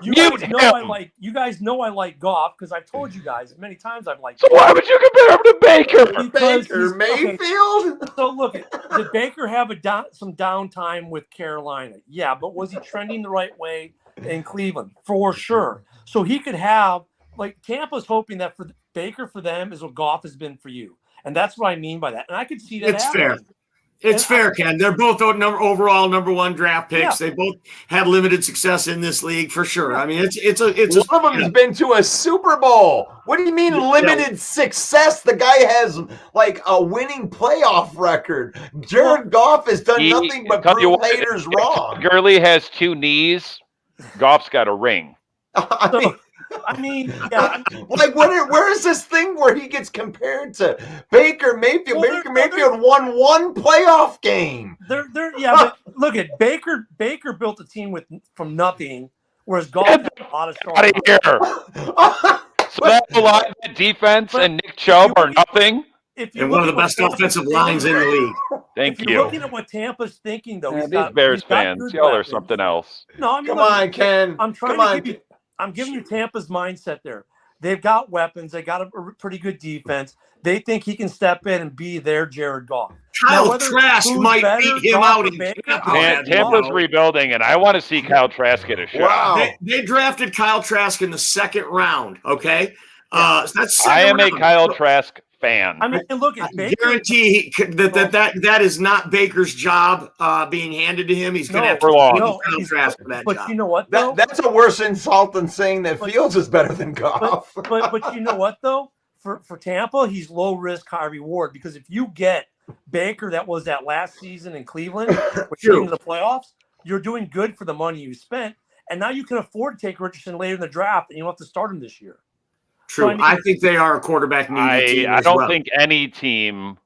You guys know I like Goff because I've told you guys many times I've liked. So why would you compare him to Baker? Baker Mayfield. Okay. So look, did Baker have some downtime with Carolina? Yeah, but was he trending the right way in Cleveland? For sure. So he could have, like, Tampa's hoping that for Baker for them is what Goff has been for you. And that's what I mean by that. And I could see that. It's fair. It's fair, Ken. They're both overall #1 draft picks. Yeah. They both had limited success in this league for sure. Yeah. I mean, it's one of them has been to a Super Bowl. What do you mean limited success? The guy has like a winning playoff record. Jared Goff has done nothing but prove haters wrong. Gurley has 2 knees. Goff's got a ring. I mean, yeah. Like, where is this thing where he gets compared to Baker Mayfield? Well, Baker Mayfield won 1 playoff game. But look at Baker. Baker built a team from nothing, whereas Goff had a lot of stars. Out of here. So that's a lot of defense and Nick Chubb are nothing. And one of the best offensive lines in the league. Thank you. You're looking at what Tampa's thinking, though. These Bears fans, y'all are something else. No, I mean, come on, Ken. I'm giving you Tampa's mindset there. They've got weapons. They got a pretty good defense. They think he can step in and be their Jared Goff. Kyle Trask might beat him out in Tampa's rebuilding, and I want to see Kyle Trask get a shot. Wow. They drafted Kyle Trask in the 2nd round, okay? That's I am a Kyle Trask fan. I mean, look at Baker. I guarantee that is not Baker's job being handed to him. He's going to have to Kyle Trask for that but job. You know what, though? That's a worse insult than saying that Fields is better than Goff. But you know what, though? For Tampa, he's low risk, high reward, because if you get Baker that was that last season in Cleveland, which is in the playoffs, you're doing good for the money you spent, and now you can afford to take Richardson later in the draft, and you don't have to start him this year. True. So, I think they are a quarterback needy team. I don't think any team,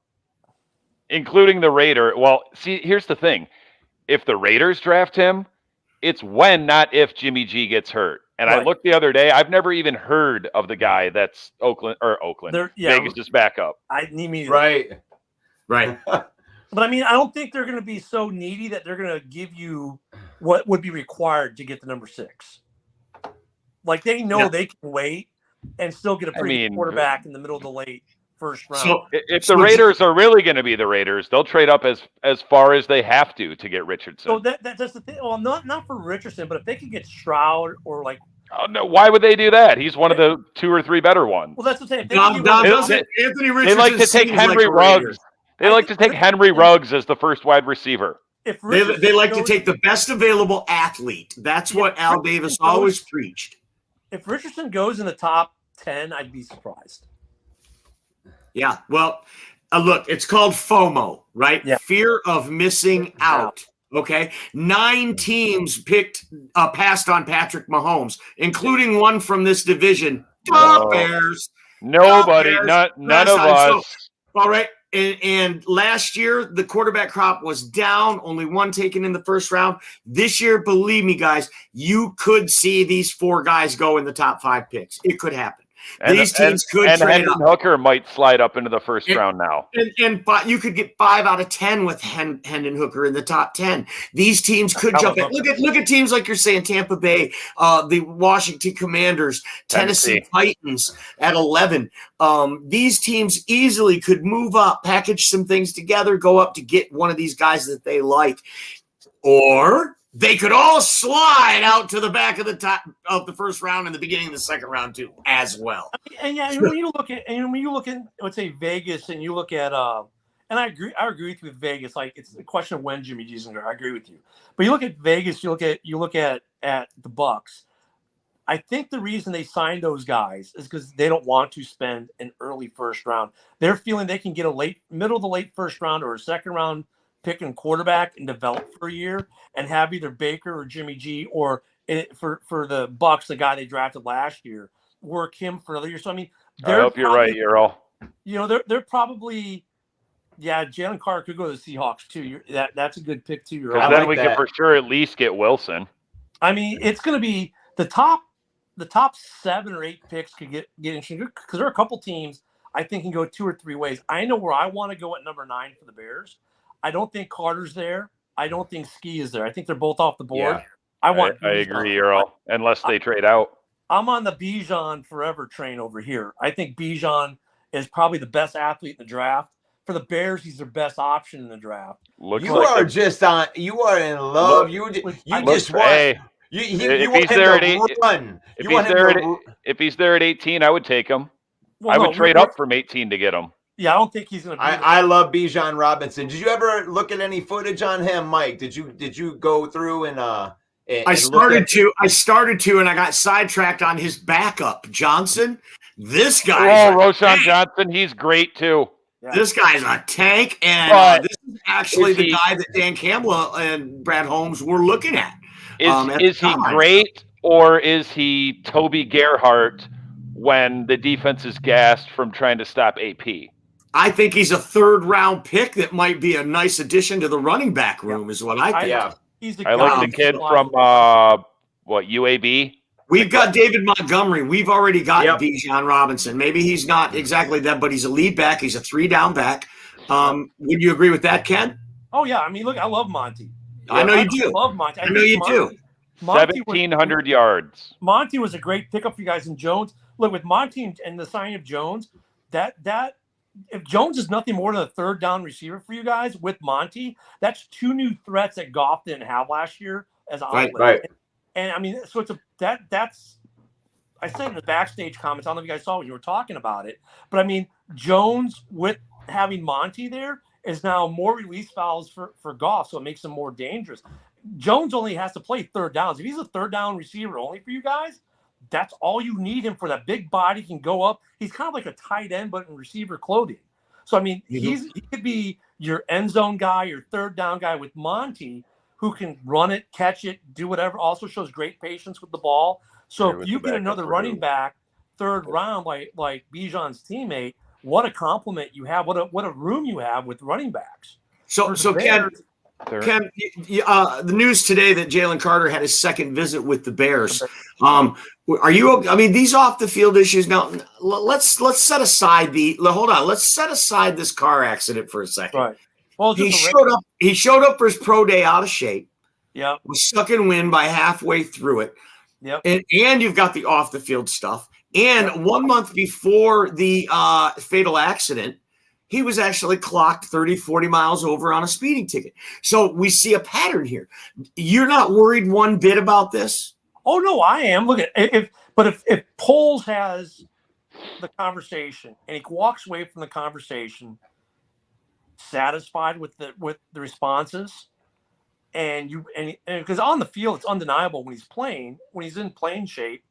including the Raiders. Well, see, here's the thing: if the Raiders draft him, it's when, not if, Jimmy G gets hurt. And I looked the other day. I've never even heard of the guy that's Oakland. Vegas' backup. Right. But I mean, I don't think they're going to be so needy that they're going to give you what would be required to get the number 6. Like, they know they can wait and still get a pretty good quarterback in the middle of the late first round. So if the Raiders are really going to be the Raiders, they'll trade up as far as they have to get Richardson. So that's the thing. Well, not for Richardson, but if they could get Stroud or like. Oh no! Why would they do that? He's one of the 2 or 3 better ones. Well, that's the thing. Anthony Richardson. They like to take Henry Ruggs. They like to take Henry Ruggs as the first wide receiver. They like to take the best available athlete. That's what Al Davis always preached. If Richardson goes in the top 10, I'd be surprised. Yeah, well, look, it's called FOMO, right? Yeah. Fear of missing out. Okay, 9 teams passed on Patrick Mahomes, including one from this division. Bears. Nobody, none of us. So, all right, and last year the quarterback crop was down. Only one taken in the first round. This year, believe me, guys, you could see these 4 guys go in the top 5 picks. It could happen. These teams could and trade Hendon up. Hooker might slide up into the first round now. And you could get 5 out of 10 with Hendon Hooker in the top 10. These teams could jump in. Look at teams like you're saying, Tampa Bay, the Washington Commanders, Tennessee Titans at 11. These teams easily could move up, package some things together, go up to get one of these guys that they like. Or they could all slide out to the back of the top of the first round and the beginning of the second round too, as well. And when you look at let's say Vegas, and you look at and I agree with you with Vegas. Like, it's a question of when Jimmy G's in there. I agree with you. But you look at Vegas, you look at the Bucks. I think the reason they signed those guys is because they don't want to spend an early first round. They're feeling they can get a middle of the late first round or a second round pick and quarterback and develop for a year and have either Baker or Jimmy G, or for the Bucks, the guy they drafted last year, work him for another year. So I mean, I hope you're right, Earl. You know, they're probably, Jalen Carter could go to the Seahawks too. That's a good pick too. Because then we can for sure at least get Wilson. I mean, it's going to be the top 7 or 8 picks could get interesting, because there are a couple teams I think can go 2 or 3 ways. I know where I want to go at number 9 for the Bears. I don't think Carter's there. I don't think Ski is there. I think they're both off the board. Yeah. I agree, Earl, unless they trade out. I'm on the Bijan forever train over here. I think Bijan is probably the best athlete in the draft. For the Bears, he's their best option in the draft. You are in love. If he's there at 18, I would take him. Well, I would trade up from 18 to get him. Yeah, I don't think he's going to be. I love Bijan Robinson. Did you ever look at any footage on him, Mike? Did you go through and I started to, and I got sidetracked on his backup, Johnson. This guy. Roschon Johnson, he's great too. Yeah. This guy's a tank, and this is actually the guy that Dan Campbell and Brad Holmes were looking at. Is he great, or is he Toby Gerhart when the defense is gassed from trying to stop AP? I think he's a 3rd round pick that might be a nice addition to the running back room, is what I think. I like the kid from UAB. We've got David Montgomery. We've already got Bijan Robinson. Maybe he's not exactly that, but he's a lead back. He's a 3-down back. Would you agree with that, Ken? Oh yeah. I mean, look, I love Monty. I know you do. I love Monty. I know you do. 1,700 yards. Monty was a great pickup for you guys. And Jones, look, with Monty and the signing of Jones, that if Jones is nothing more than a 3rd down receiver for you guys with Monty, that's 2 new threats that Goff didn't have last year as outlets. Right. And I mean, so that's I said in the backstage comments, I don't know if you guys saw when you were talking about it, but I mean, Jones with having Monty there is now more release fouls for Goff, so it makes him more dangerous. Jones only has to play 3rd downs. If he's a 3rd down receiver only for you guys, that's all you need him for. That big body can go up. He's kind of like a tight end, but in receiver clothing. So, I mean, he could be your end zone guy, your 3rd down guy with Monty, who can run it, catch it, do whatever. Also shows great patience with the ball. So if you get another running back 3rd round like Bijan's teammate, what a compliment you have. What a room you have with running backs. So Ken, the news today that Jalen Carter had his 2nd visit with the Bears. Are you? I mean, these off the field issues. Now, let's set aside let's set aside this car accident for a second. Right. Well, he showed up for his pro day out of shape. Yeah. Was sucking wind by halfway through it. Yep. And you've got the off the field stuff. And 1 month before the fatal accident, he was actually clocked 30, 40 miles over on a speeding ticket. So we see a pattern here. You're not worried one bit about this? Oh no, I am. Look at if Poles has the conversation and he walks away from the conversation satisfied with the responses, and because on the field it's undeniable when he's in playing shape.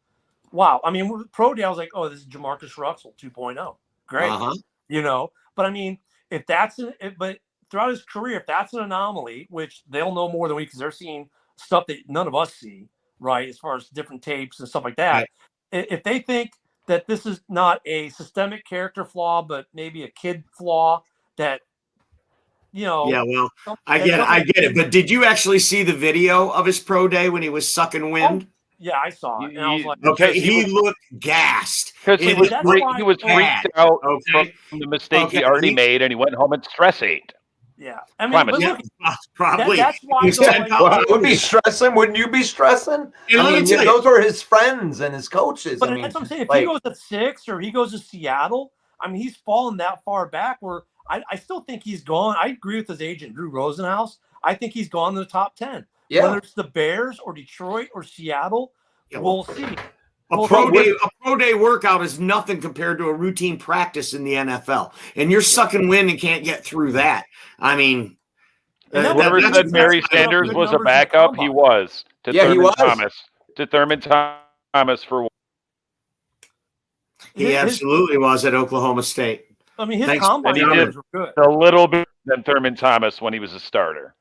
Wow, I mean, with pro day I was like, oh, this is Jamarcus Russell 2.0, great, But I mean, but throughout his career, if that's an anomaly, which they'll know more than we, because they're seeing stuff that none of us see, right? As far as different tapes and stuff like that. Right. If they think that this is not a systemic character flaw, but maybe a kid flaw that, Yeah, well, I get it. But did you actually see the video of his pro day when he was sucking wind? Yeah, I saw it, and I was like, Okay, Because he looked gassed. Because he It was is he was bad. freaked out Okay. from the mistake Okay, he already he- made, and he went home and stress ate. yeah. I mean, Promise. but Yeah, look, probably. that's why He's though, 10 like, pounds Well, I would be heavier. stressing. Wouldn't you be stressing? And I let me mean, tell you- those were his friends and his coaches. but I mean, that's what I'm saying. If like, he goes to 6 or he goes to Seattle, I mean, he's fallen that far back where I still think he's gone. I agree with his agent, Drew Rosenhaus. I think he's gone to the top 10. yeah. Whether it's the Bears or Detroit or Seattle, we'll see. A pro day workout is nothing compared to a routine practice in the NFL. And you're sucking wind and can't get through that. I mean, Whoever that's- said Barry that's- Sanders good was a numbers in the backup, he combine. was. To Yeah, he Thurman was. Thomas. To Thurman Thomas for he absolutely was at Oklahoma State. I mean, his Thanks. combine And he numbers were good. a little bit than Thurman Thomas when he was a starter.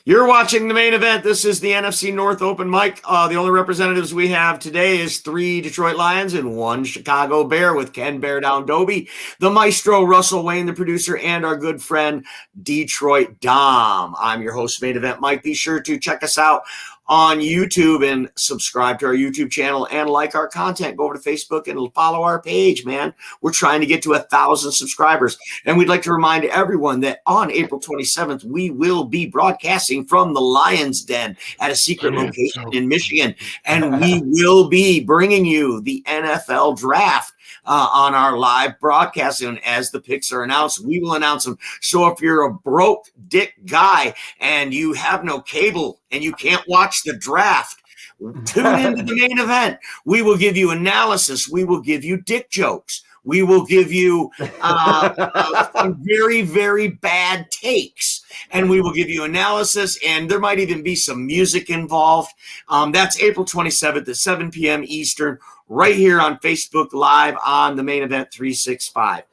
You're watching the main event. This is the NFC North open mic. The only representatives we have today is 3 Detroit Lions and 1 Chicago Bear with Ken Bear Down Doby, the maestro Russell Wayne, the producer, and our good friend Detroit Dom. I'm your host, Main Event Mike. Be sure to check us out on YouTube and subscribe to our YouTube channel and like our content. Go over to Facebook and follow our page, man. We're trying to get to 1,000 subscribers. And we'd like to remind everyone that on April 27th, we will be broadcasting from the Lion's Den at a secret location in Michigan. And we will be bringing you the NFL draft on our live broadcast. And as the picks are announced, we will announce them. So if you're a broke dick guy and you have no cable and you can't watch the draft, tune into the main event. We will give you analysis. We will give you dick jokes. We will give you some very, very bad takes, and we will give you analysis, and there might even be some music involved. That's April 27th at 7 p.m. Eastern, right here on Facebook Live on the Main Event 365.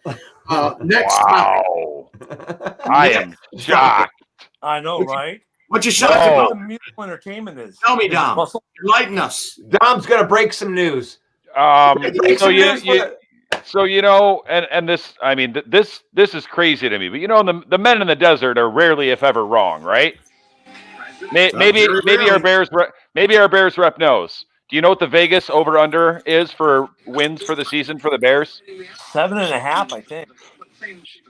Next topic. Wow. I am shocked. I know, right? What you shocked No. What about? the musical entertainment is. Tell me, Is it Dom. Russell? Enlighten us. Dom's gonna break some news. So you know, and this, I mean, this is crazy to me. But you know, the men in the desert are rarely, if ever, wrong, right? Maybe our Bears rep knows. Do you know what the Vegas over under is for wins for the season for the Bears? 7.5, I think.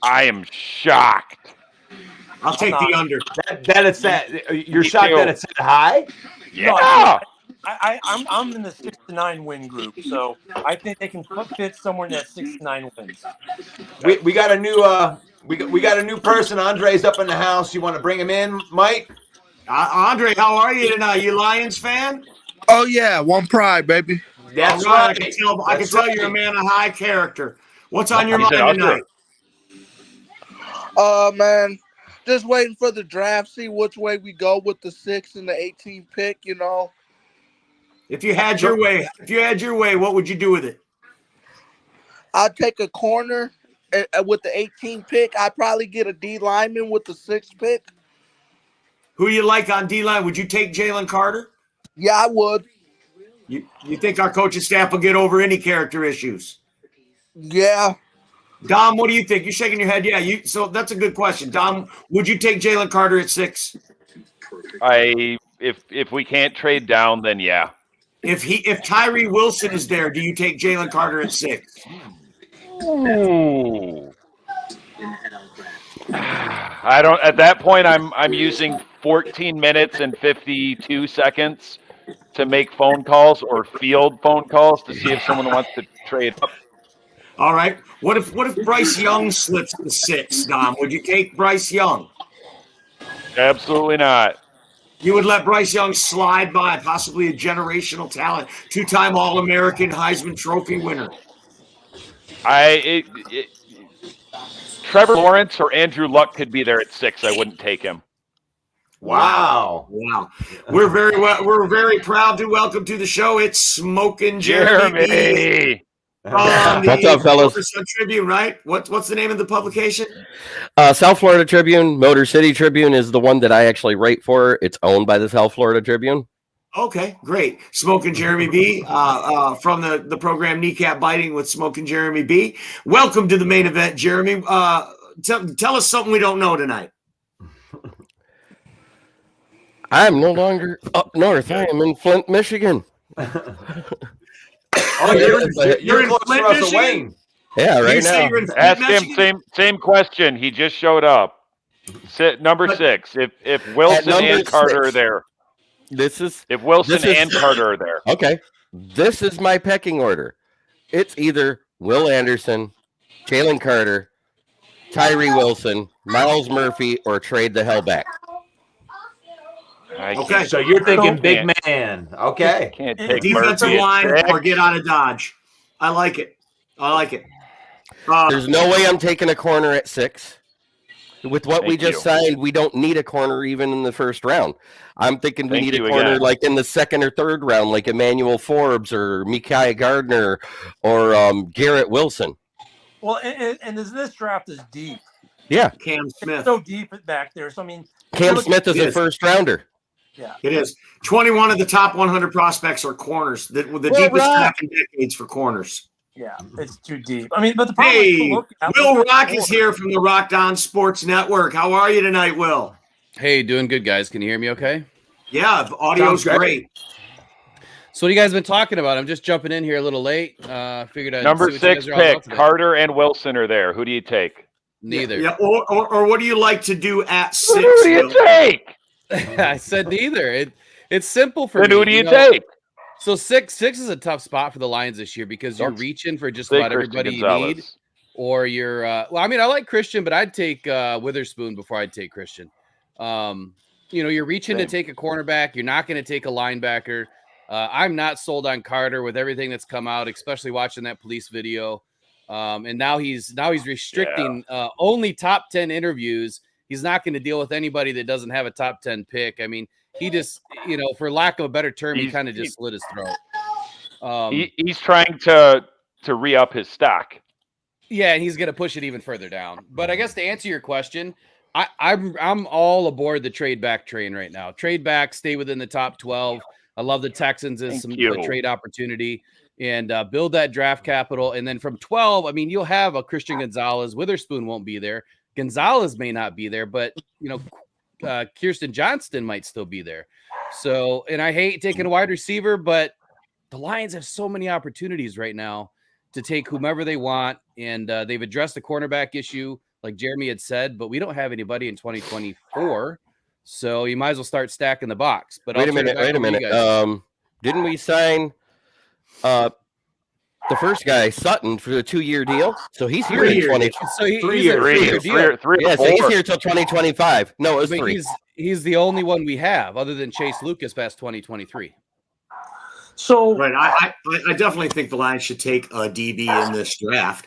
I am shocked. I'll take the under. That it's that you're Me shocked too. that it's that high. Yeah. I'm in the 6 to 9 win group, so I think they can fit somewhere in that 6 to 9 wins. We got a new we got a new person. Andre's up in the house. You want to bring him in, Mike? Andre, how are you tonight? You Lions fan? Oh yeah, one pride, baby. That's All right. right. I can tell you're a man of high character. What's on your He's mind an tonight? Man, just waiting for the draft, see which way we go with the 6th and the 18th pick. You know, If you had your way, what would you do with it? I'd take a corner with the 18th pick. I'd probably get a D lineman with the 6th pick. Who you like on D-line? Would you take Jalen Carter? Yeah, I would. You think our coaching staff will get over any character issues? Yeah, Dom, what do you think? You're shaking your head. Yeah, so that's a good question. Dom, would you take Jalen Carter at 6? If we can't trade down, then yeah. If Tyree Wilson is there, do you take Jalen Carter at 6? Ooh. I don't. At that point, I'm using 14 minutes and 52 seconds to make phone calls or field phone calls to see if someone wants to trade up. All right. What if Bryce Young slips to 6, Dom? Would you take Bryce Young? Absolutely not. You would let Bryce Young slide by, possibly a generational talent, 2-time All-American Heisman Trophy winner. Trevor Lawrence or Andrew Luck could be there at 6. I wouldn't take him. Wow. We're very proud to welcome to the show. It's Smoking Jeremy. What's up, fellas? Sun Tribune, right? What's the name of the publication? South Florida Tribune. Motor City Tribune is the one that I actually write for. It's owned by the South Florida Tribune. Okay, great. Smoking Jeremy B from the program Kneecap Biting with Smoking Jeremy B. Welcome to the main event, Jeremy. Tell us something we don't know tonight. I'm no longer up north. I am in Flint, Michigan. Oh, you're in close to Flint, Russell Michigan? Wayne. Yeah, You right say now. you're in Flint, Ask him Michigan? same question. He just showed up. Number 6. If Wilson number and Carter 6. are there. This is If Wilson this is and Carter are there. okay. This is my pecking order. It's either Will Anderson, Jalen Carter, Tyree Wilson, Miles Murphy, or trade the hell back. Okay. So you're thinking So- big man. Okay. Can't It- take Defensive Murphy at line 6. or get out of Dodge. I like it. There's no way I'm taking a corner at 6. With what we Thank just you. signed, we don't need a corner even in the first round. I'm thinking we Thank need a you corner again. like in the second or third round, like Emmanuel Forbes or Mekhi Gardner or Garrett Wilson. Well, and this draft is deep. Yeah, Cam Smith. So deep back there. So I mean, Cam Smith is a Yes. first rounder. It is. 21 of the top 100 prospects are corners. The Well, deepest Rock. draft in decades for corners. yeah, it's too deep. I mean, but the problem Hey, is, look at Will the Rock is corner. here from the Rock Down Sports Network. How are you tonight, Will? Hey, doing good, guys. Can you hear me okay? Yeah, the audio's Sounds great. So what you guys been talking about? I'm just jumping in here a little late. Figured I'd Number see what you 6 guys are all about pick. today. Carter and Wilson are there. Who do you take? Neither. Yeah, or what do you like to do at 6? Who do you Will? take? I said neither. It's simple for Then me. who do you know. take? So six is a tough spot for the Lions this year because you're Don't reaching for just Say about Christian everybody you Gonzalez. need, or you're. Well, I mean, I like Christian, but I'd take Witherspoon before I'd take Christian. You're reaching to take a cornerback. You're not going to take a linebacker. I'm not sold on Carter with everything that's come out, especially watching that police video. And now he's restricting only top 10 interviews. He's not going to deal with anybody that doesn't have a top 10 pick. I mean, he just, for lack of a better term, he kind of just slit his throat. He's trying to re-up his stock. Yeah, and he's going to push it even further down. But I guess to answer your question, I'm all aboard the trade back train right now. Trade back, stay within the top 12. I love the Texans as a trade opportunity and build that draft capital. And then from 12, I mean, you'll have a Christian Gonzalez. Witherspoon won't be there. Gonzalez may not be there, but Kirsten Johnston might still be there. So, and I hate taking a wide receiver, but the Lions have so many opportunities right now to take whomever they want. And they've addressed the cornerback issue, like Jeremy had said, but we don't have anybody in 2024. So you might as well start stacking the box. But wait a minute. Didn't we sign the first guy, Sutton, for the 2-year deal? So he's here in 20. So he's 3 years. Yeah, so he's here till 2025. No, it was 3. He's the only one we have other than Chase Lucas past 2023. So right, I definitely think the Lions should take a DB in this draft,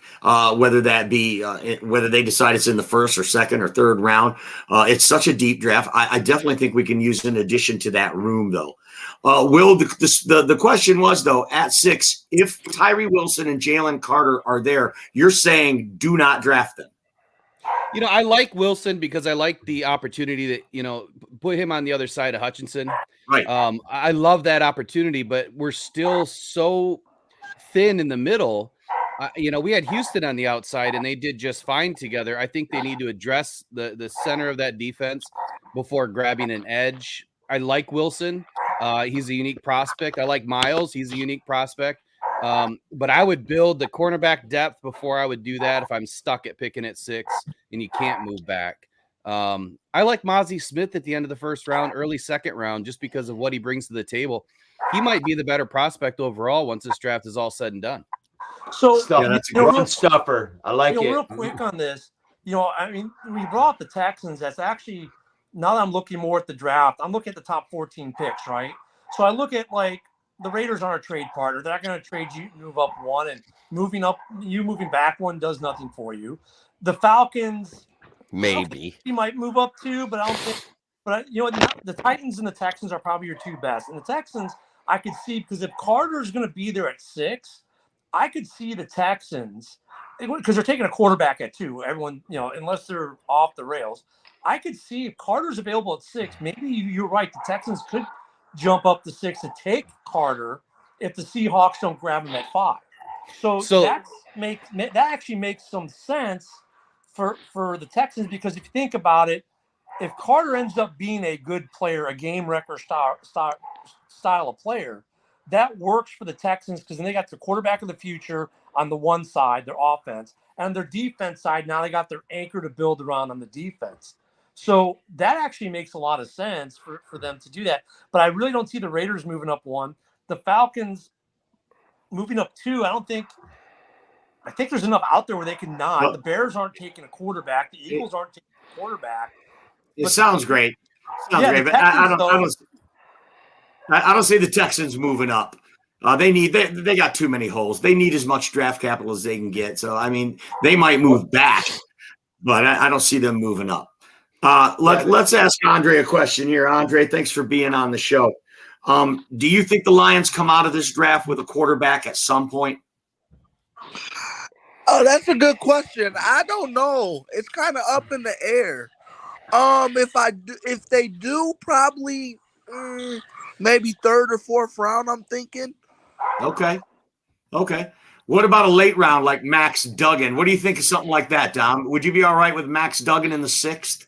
whether that be whether they decide it's in the first or second or third round. It's such a deep draft. I definitely think we can use an addition to that room, though. Will, the question was, though, at 6, if Tyree Wilson and Jalen Carter are there, you're saying do not draft them. I like Wilson because I like the opportunity that, put him on the other side of Hutchinson. Right. I love that opportunity, but we're still so thin in the middle. We had Houston on the outside and they did just fine together. I think they need to address the center of that defense before grabbing an edge. I like Wilson. He's a unique prospect. I like Miles. He's a unique prospect. But I would build the cornerback depth before I would do that if I'm stuck at picking at 6 and you can't move back. I like Mozzie Smith at the end of the first round, early second round, just because of what he brings to the table. He might be the better prospect overall once this draft is all said and done. So that's a run stuffer. I like it. Real quick on this, I mean, we brought up the Texans. That's actually, now that I'm looking more at the draft, I'm looking at the top 14 picks, right? So I look at like the Raiders aren't a trade partner. They're not going to trade you, move up one, and moving back one does nothing for you. The Falcons, maybe you might move up 2, but I don't think. But the Titans and the Texans are probably your 2 best. And the Texans, I could see, because if Carter's going to be there at 6, I could see the Texans, because they're taking a quarterback at 2. Everyone, unless they're off the rails, I could see if Carter's available at 6. Maybe you're right. The Texans could jump up to 6 to take Carter if the Seahawks don't grab him at 5. So that actually makes some sense for the Texans, because if you think about it, if Carter ends up being a good player, a game wrecker style of player, that works for the Texans because then they got the quarterback of the future on the one side, their offense, and their defense side. Now they got their anchor to build around on the defense. So that actually makes a lot of sense for them to do that. But I really don't see the Raiders moving up 1. The Falcons moving up 2. I think there's enough out there where they can not. Well, the Bears aren't taking a quarterback. The Eagles aren't taking a quarterback. It sounds great. Sounds Yeah, great, the but Texans, I don't see the Texans moving up. They got too many holes. They need as much draft capital as they can get. So I mean, they might move back, but I don't see them moving up. Let's ask Andre a question here. Andre, thanks for being on the show. Do you think the Lions come out of this draft with a quarterback at some point? Oh, that's a good question. I don't know. It's kind of up in the air. If they do, probably maybe 3rd or 4th round, I'm thinking. Okay. What about a late round like Max Duggan? What do you think of something like that, Dom? Would you be all right with Max Duggan in the 6th?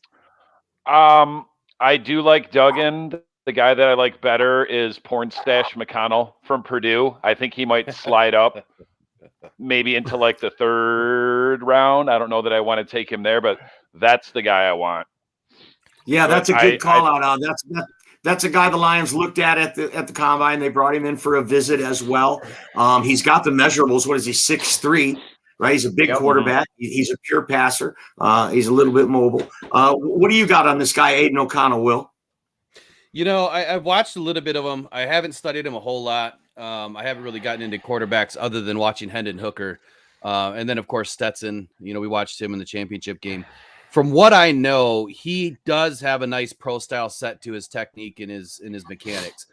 I do like Duggan. The guy that I like better is Pornstash McConnell from Purdue. I think he might slide up maybe into like the 3rd round. I don't know that I want to take him there, but that's the guy I want. Yeah, that's a good call out. That's a guy the Lions looked at the combine. They brought him in for a visit as well. He's got the measurables. What is he? 6'3", right? He's a big quarterback. He's a pure passer. He's a little bit mobile. What do you got on this guy, Aiden O'Connell, Will? You know, I've watched a little bit of him. I haven't studied him a whole lot. I haven't really gotten into quarterbacks other than watching Hendon Hooker. And then, of course, Stetson. You know, we watched him in the championship game. From what I know, he does have a nice pro style set to his technique and his mechanics.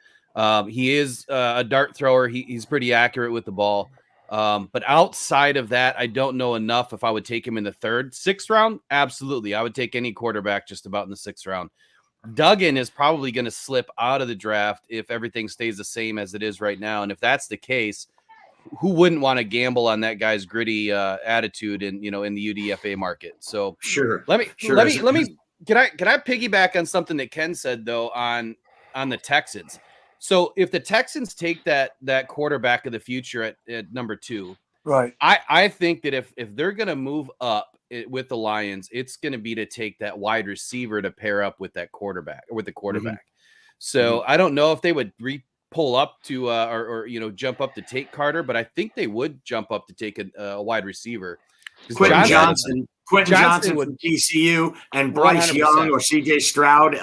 He is a dart thrower. He's pretty accurate with the ball. But outside of that, I don't know enough if I would take him in the 3rd, 6th round. Absolutely. I would take any quarterback just about in the 6th round. Duggan is probably going to slip out of the draft if everything stays the same as it is right now. And if that's the case, who wouldn't want to gamble on that guy's gritty attitude in the UDFA market? So let me can I piggyback on something that Ken said though on the Texans. So if the Texans take that quarterback of the future at number 2, right? I think that if they're going to move up with the Lions, it's going to be to take that wide receiver to pair up with that quarterback or with the quarterback. Mm-hmm. So I don't know if they would pull up to or jump up to take Carter, but I think they would jump up to take a wide receiver. Quentin Johnson from TCU and Bryce 100%. Young or CJ Stroud.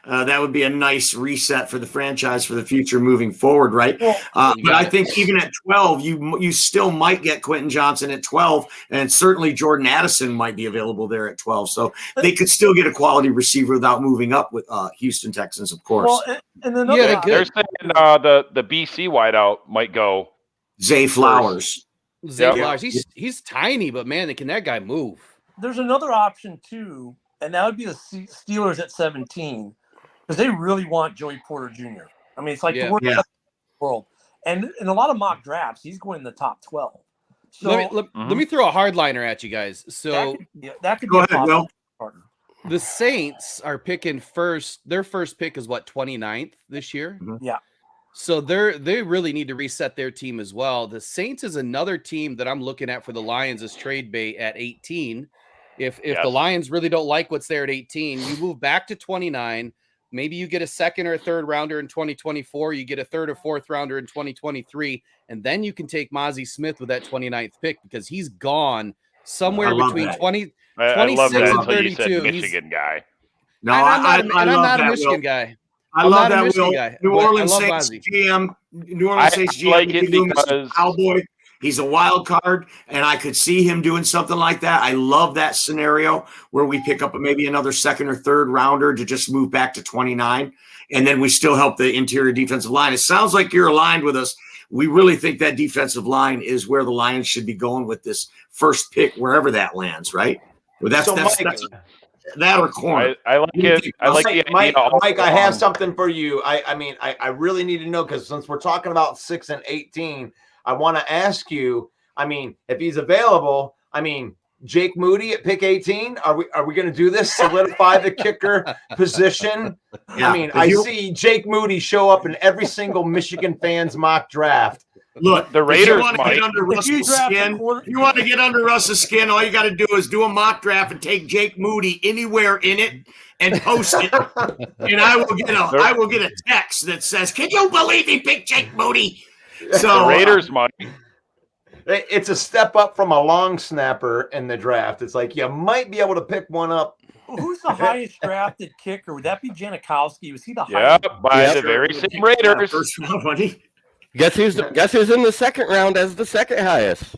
That would be a nice reset for the franchise for the future moving forward, right? But I think even at 12, you still might get Quentin Johnson at 12, and certainly Jordan Addison might be available there at 12. So they could still get a quality receiver without moving up with Houston Texans, of course. Well, and then they're saying the BC wideout might go. Zay Flowers. Flowers. He's tiny, but man, can that guy move? There's another option too, and that would be the Steelers at 17 because they really want Joey Porter Jr. I mean, it's like the world. And in a lot of mock drafts, he's going in the top 12. So let me throw a hardliner at you guys. So that could be a possible partner. The Saints are picking first. Their first pick is 29th this year. Mm-hmm. Yeah. So they really need to reset their team as well. The Saints is another team that I'm looking at for the Lions as trade bait at 18. If the Lions really don't like what's there at 18, you move back to 29. Maybe you get a 2nd or 3rd rounder in 2024. You get a 3rd or 4th rounder in 2023. And then you can take Mozzie Smith with that 29th pick because he's gone somewhere between 26 and 32. Michigan guy. No, I'm not a Michigan guy. I love that, Will. New Orleans Saints GM. New Orleans Saints GM. Like it because Cowboy. He's a wild card, and I could see him doing something like that. I love that scenario where we pick up maybe another 2nd or 3rd rounder to just move back to 29, and then we still help the interior defensive line. It sounds like you're aligned with us. We really think that defensive line is where the Lions should be going with this first pick, wherever that lands, right? Well, that's that or corner. I like it. I like the idea. Mike, I have something for you. I really need to know because since we're talking about 6 and 18, I want to ask you. I mean, if he's available, I mean, Jake Moody at pick 18. Are we going to do this? Solidify the kicker position. Yeah, I mean, I see Jake Moody show up in every single Michigan fan's mock draft. Look, The Raiders if you want to might. get under Russell's skin, if you want to get under Russell's skin, all you got to do is do a mock draft and take Jake Moody anywhere in it and post it, and I will get a text that says, "Can you believe he picked Jake Moody?" So The Raiders might. It's a step up from a long snapper in the draft. It's like you might be able to pick one up. Who's the highest drafted kicker? Would that be Janikowski? Was he the Yeah, highest? by the very same Raiders. First round, buddy. Guess who's in the second round as the second highest?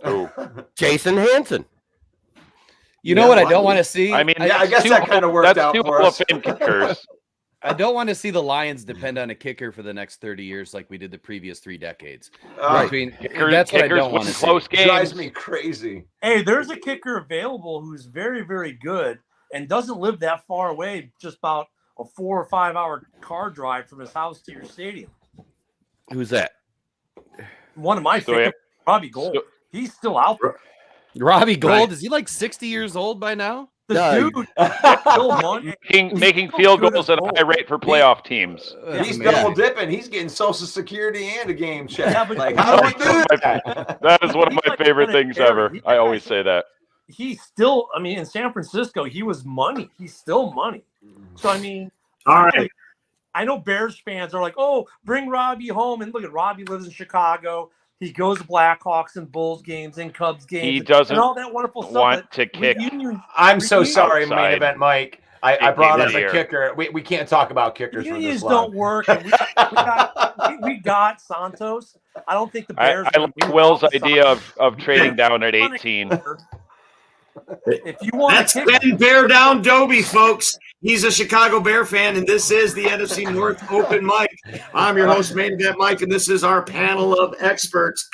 Ooh. Jason Hansen. You know what I don't want to see? I mean, Yeah, I guess two that kind of worked that's out two for Hall us. of Fame kickers. I don't want to see the Lions depend on a kicker for the next 30 years like we did the previous 3 decades. Right. That's what I Kickers don't want win to see. close games. Drives me crazy. Hey, there's a kicker available who's very, very good and doesn't live that far away, just about a 4 or 5 hour car drive from his house to your stadium. Who's that? One of my So, favorites, Robbie Gold. He's still out there. Robbie Gold, Right. is he like 60 years old by now? The No. dude still money. Making field goals at a high rate for playoff teams. That's He's amazing. double dipping. He's getting Social Security and a game check. Yeah, but Like, how do we do that? That is one of my favorite things ever. I always say that. He's still, I mean, in San Francisco, he was money. He's still money. So, I mean, All right. I know Bears fans are like, oh, bring Robbie home. And look at Robbie lives in Chicago. He goes to Blackhawks and Bulls games and Cubs games. He doesn't and all that wonderful stuff. want but to kick. I'm so reunions- sorry, outside. main event Mike. I It brought came up a here. kicker. We can't talk about kickers from Reunions this don't long. work. And we got Santos. I don't think the I Bears. like Will's idea of trading down at 18. If you want That's to Ben Bear Down Dobie, folks. He's a Chicago Bear fan, and this is the NFC North Open Mic. I'm your host, Main Event Mike, and this is our panel of experts.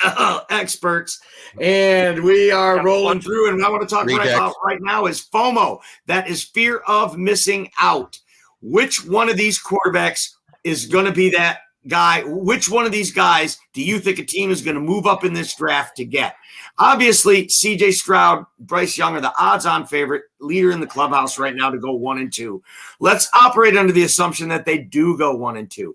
And we are rolling through, and what I want to talk about right now is FOMO. That is fear of missing out. Which one of these quarterbacks is going to be that guy? Which one of these guys do you think a team is going to move up in this draft to get? Obviously, CJ Stroud, Bryce Young are the odds-on favorite, leader in the clubhouse right now to go 1 and 2. Let's operate under the assumption that they do go 1 and 2.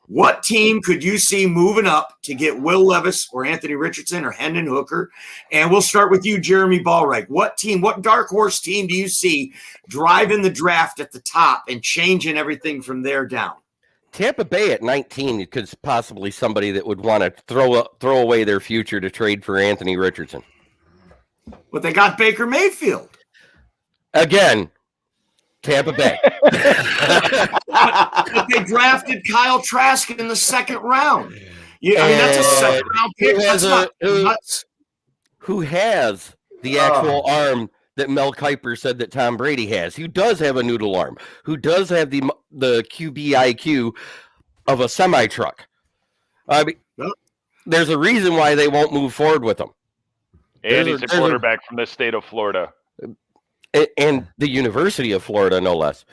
What team could you see moving up to get Will Levis or Anthony Richardson or Hendon Hooker? And we'll start with you, Jeremy Ballreich. What team, what dark horse team do you see driving the draft at the top and changing everything from there down? Tampa Bay at 19 could possibly somebody that would want to throw away their future to trade for Anthony Richardson. But they got Baker Mayfield. Again, Tampa Bay. But they drafted Kyle Trask in the second round. Yeah, I mean, that's a second round pick. That's not nuts. Who has the actual arm that Mel Kiper said that Tom Brady has? Who does have a noodle arm? Who does have the QB IQ of a semi truck? I mean, there's a reason why they won't move forward with him. And he's a quarterback from the state of Florida. And the University of Florida, no less.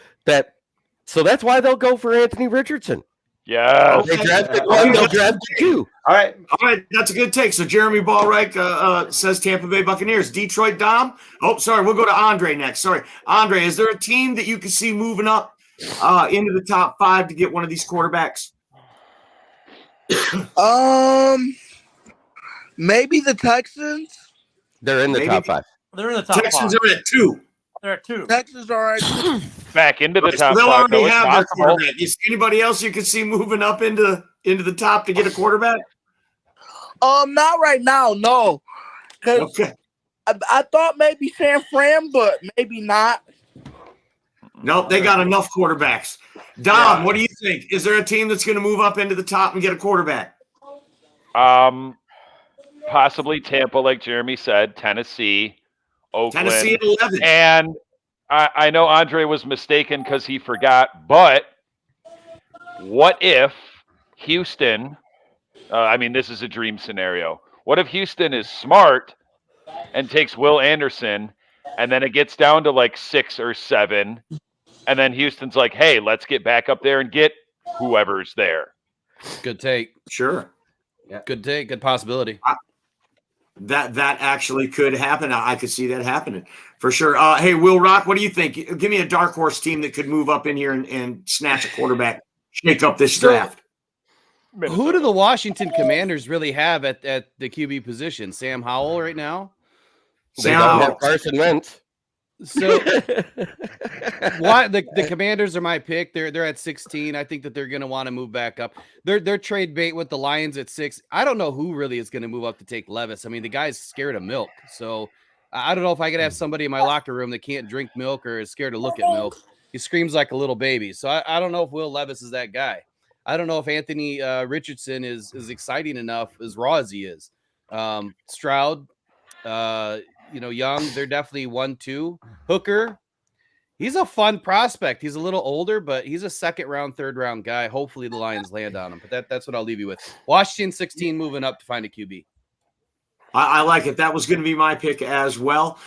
So that's why they'll go for Anthony Richardson. Yeah. They drafted one, they'll draft 2. All right. That's a good take. So Jeremy Ballreich says Tampa Bay Buccaneers. Detroit Dom. Oh, sorry. We'll go to Andre next. Sorry. Andre, is there a team that you can see moving up into the top 5 to get one of these quarterbacks? Maybe the Texans. They're in the top 5. They're in the top Texans 5. are at 2. They're at 2. Texans are right. Back into the So top they'll 5. already though. It's have their possible. quarterback. Is anybody else you can see moving up into the top to get a quarterback? Not right now, no. Because Okay. I thought maybe San Fran, but maybe not. Nope, they got enough quarterbacks. Dom, what do you think? Is there a team that's going to move up into the top and get a quarterback? Possibly Tampa, like Jeremy said, Tennessee, Oakland. Tennessee at 11. And I know Andre was mistaken because he forgot, but what if Houston, this is a dream scenario. What if Houston is smart and takes Will Anderson, and then it gets down to like 6 or 7, and then Houston's like, hey, let's get back up there and get whoever's there. Good take. Sure. Good take. Good possibility. That actually could happen. I could see that happening for sure. Hey, Will Rock, what do you think? Give me a dark horse team that could move up in here and snatch a quarterback, shake up this draft. Minnesota. Who do the Washington Commanders really have at the QB position? Sam Howell right now? They don't have Carson Wentz. So why the Commanders are my pick. They're at 16. I think that they're going to want to move back up. They're trade bait with the Lions at 6. I don't know who really is going to move up to take Levis. I mean, the guy's scared of milk. So I don't know if I could have somebody in my locker room that can't drink milk or is scared to look at milk. He screams like a little baby. So I don't know if Will Levis is that guy. I don't know if Anthony Richardson is exciting enough, as raw as he is. Stroud, Young, they're definitely 1-2. Hooker, he's a fun prospect. He's a little older, but he's a second round, third round guy. Hopefully the Lions land on him. But that's what I'll leave you with. Washington 16 moving up to find a QB. I like it. That was going to be my pick as well.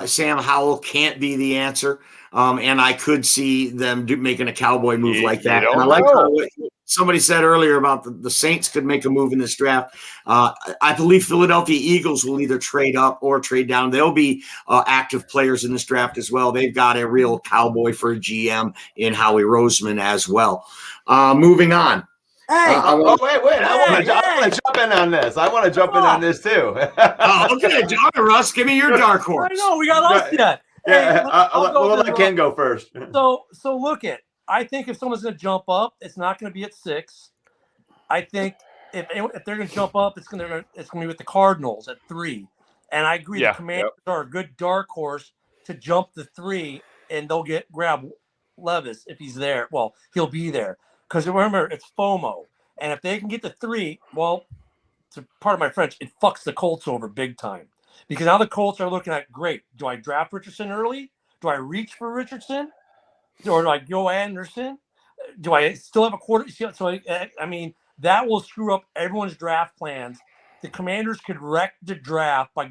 Sam Howell can't be the answer. And I could see them making a cowboy move like that. And I like what somebody said earlier about the Saints could make a move in this draft. I believe Philadelphia Eagles will either trade up or trade down. They'll be active players in this draft as well. They've got a real cowboy for a GM in Howie Roseman as well. Moving on. Hey, wait. I want to jump in on this. I want to jump in on this too. Okay, John Russ, give me your dark horse. I know we got lost yet. Yeah, Hey, we'll let Ken go first. So look at. I think if someone's going to jump up, it's not going to be at 6. I think if they're going to jump up, it's going to be with the Cardinals at 3. And I agree, the Commanders are a good dark horse to jump the 3, and they'll grab Levis if he's there. Well, he'll be there because remember it's FOMO, and if they can get the 3, well, to part of my French, it fucks the Colts over big time because now the Colts are looking at great. Do I draft Richardson early? Do I reach for Richardson? Or do I go Anderson? Do I still have a quarter? So, I mean, that will screw up everyone's draft plans. The Commanders could wreck the draft by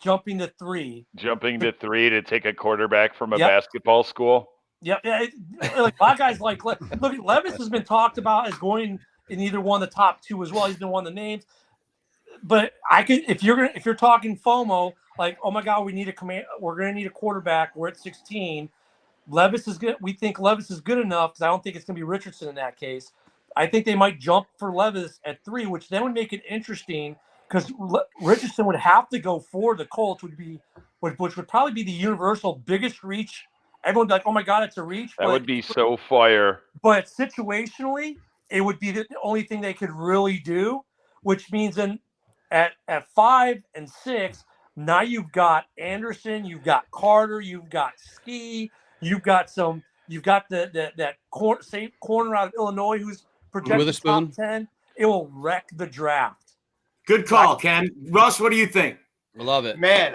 jumping to 3. Jumping to 3 to take a quarterback from a basketball school. Yep. Yeah, like my guys look, Levis has been talked about as going in either one of the top 2 as well. He's been one of the names. But I could, if you're talking FOMO, like, oh my God, we're going to need a quarterback. We're at 16. Levis is good. We think Levis is good enough because I don't think it's going to be Richardson in that case. I think they might jump for Levis at 3, which then would make it interesting because Richardson would have to go for the Colts, which would probably be the universal biggest reach. Everyone would be like, oh my God, it's a reach. That would be so fire. But situationally, it would be the only thing they could really do, which means then at 5 and 6, now you've got Anderson, you've got Carter, you've got Ski. You've got that corner out of Illinois who's projected top 10. It will wreck the draft. Good call, Ken. Russ, what do you think? I love it. Man,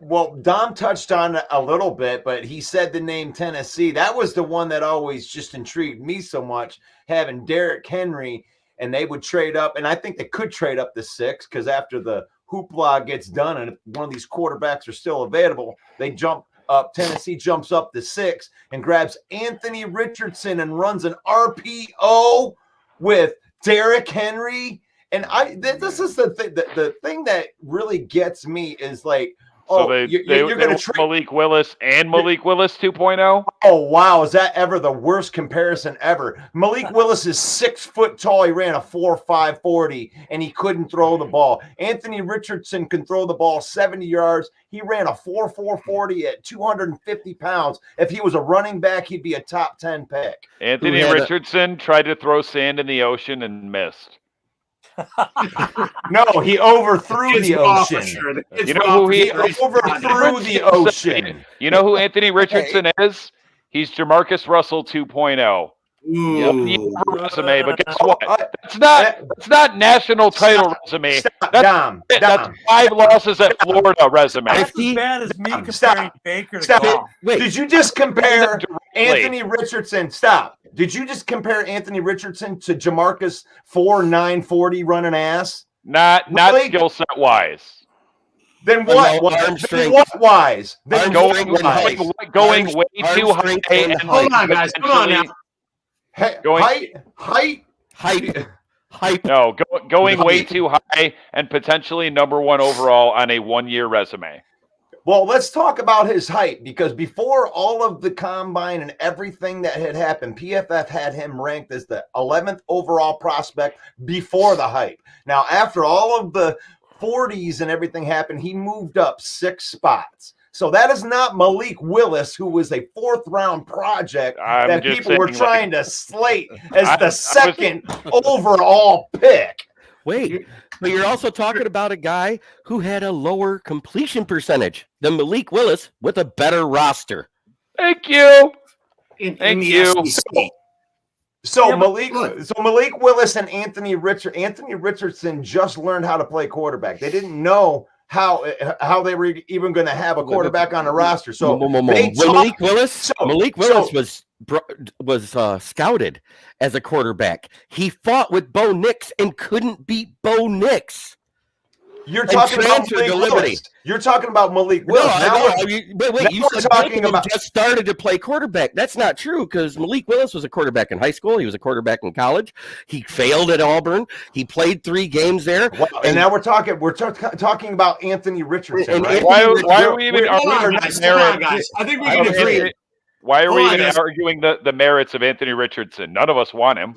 well, Dom touched on it a little bit, but he said the name Tennessee. That was the one that always just intrigued me so much, having Derrick Henry, and they would trade up, and I think they could trade up to 6 because after the hoopla gets done and if one of these quarterbacks are still available, they jump up. Tennessee jumps up to 6 and grabs Anthony Richardson and runs an RPO with Derrick Henry. And this is the thing that really gets me is like, you're going to trade Malik Willis and Malik Willis 2.0. Oh wow, is that ever the worst comparison ever? Malik Willis is 6 foot tall. He ran a 4.5 40, and he couldn't throw the ball. Anthony Richardson can throw the ball 70 yards. He ran a 4.4 40 at 250 pounds. If he was a running back, he'd be a top 10 pick. Anthony Richardson tried to throw sand in the ocean and missed. No, he overthrew the ocean. Sure. You know who he overthrew the ocean. You know who Anthony Richardson is? He's Jamarcus Russell 2.0. Resume, but guess what? That's not national title resume. That's 5 losses at Florida resume. That's as bad as me comparing Baker to Goff. Did you just compare Anthony Richardson? Stop. Did you just compare Anthony Richardson to Jamarcus 4.9 40 running ass? Not skill set wise. Then what? What wise? Then going way too high. Hold on, guys. Come on now. Height. Hype. No, going way too high and potentially number 1 overall on a 1-year resume. Well, let's talk about his hype, because before all of the combine and everything that had happened, PFF had him ranked as the 11th overall prospect before the hype. Now, after all of the 40s and everything happened, he moved up 6 spots. So that is not Malik Willis, who was a 4th-round project that people were trying to slate as the second overall pick. Wait, but you're also talking about a guy who had a lower completion percentage than Malik Willis with a better roster. Thank you. Thank you. So Malik Willis and Anthony Richardson just learned how to play quarterback. They didn't know how they were even going to have a quarterback on the roster. So Malik Willis was scouted as a quarterback. He fought with Bo Nix and couldn't beat Bo Nix. You're talking about Malik Willis. You're talking about Malik Willis. Wait, you said talking about just started to play quarterback. That's not true, because Malik Willis was a quarterback in high school. He was a quarterback in college. He failed at Auburn. He played 3 games there. Well, and now we're talking about Anthony Richardson. Right? Why are we even arguing guys? I think we can agree. Why are we even arguing the merits of Anthony Richardson? None of us want him.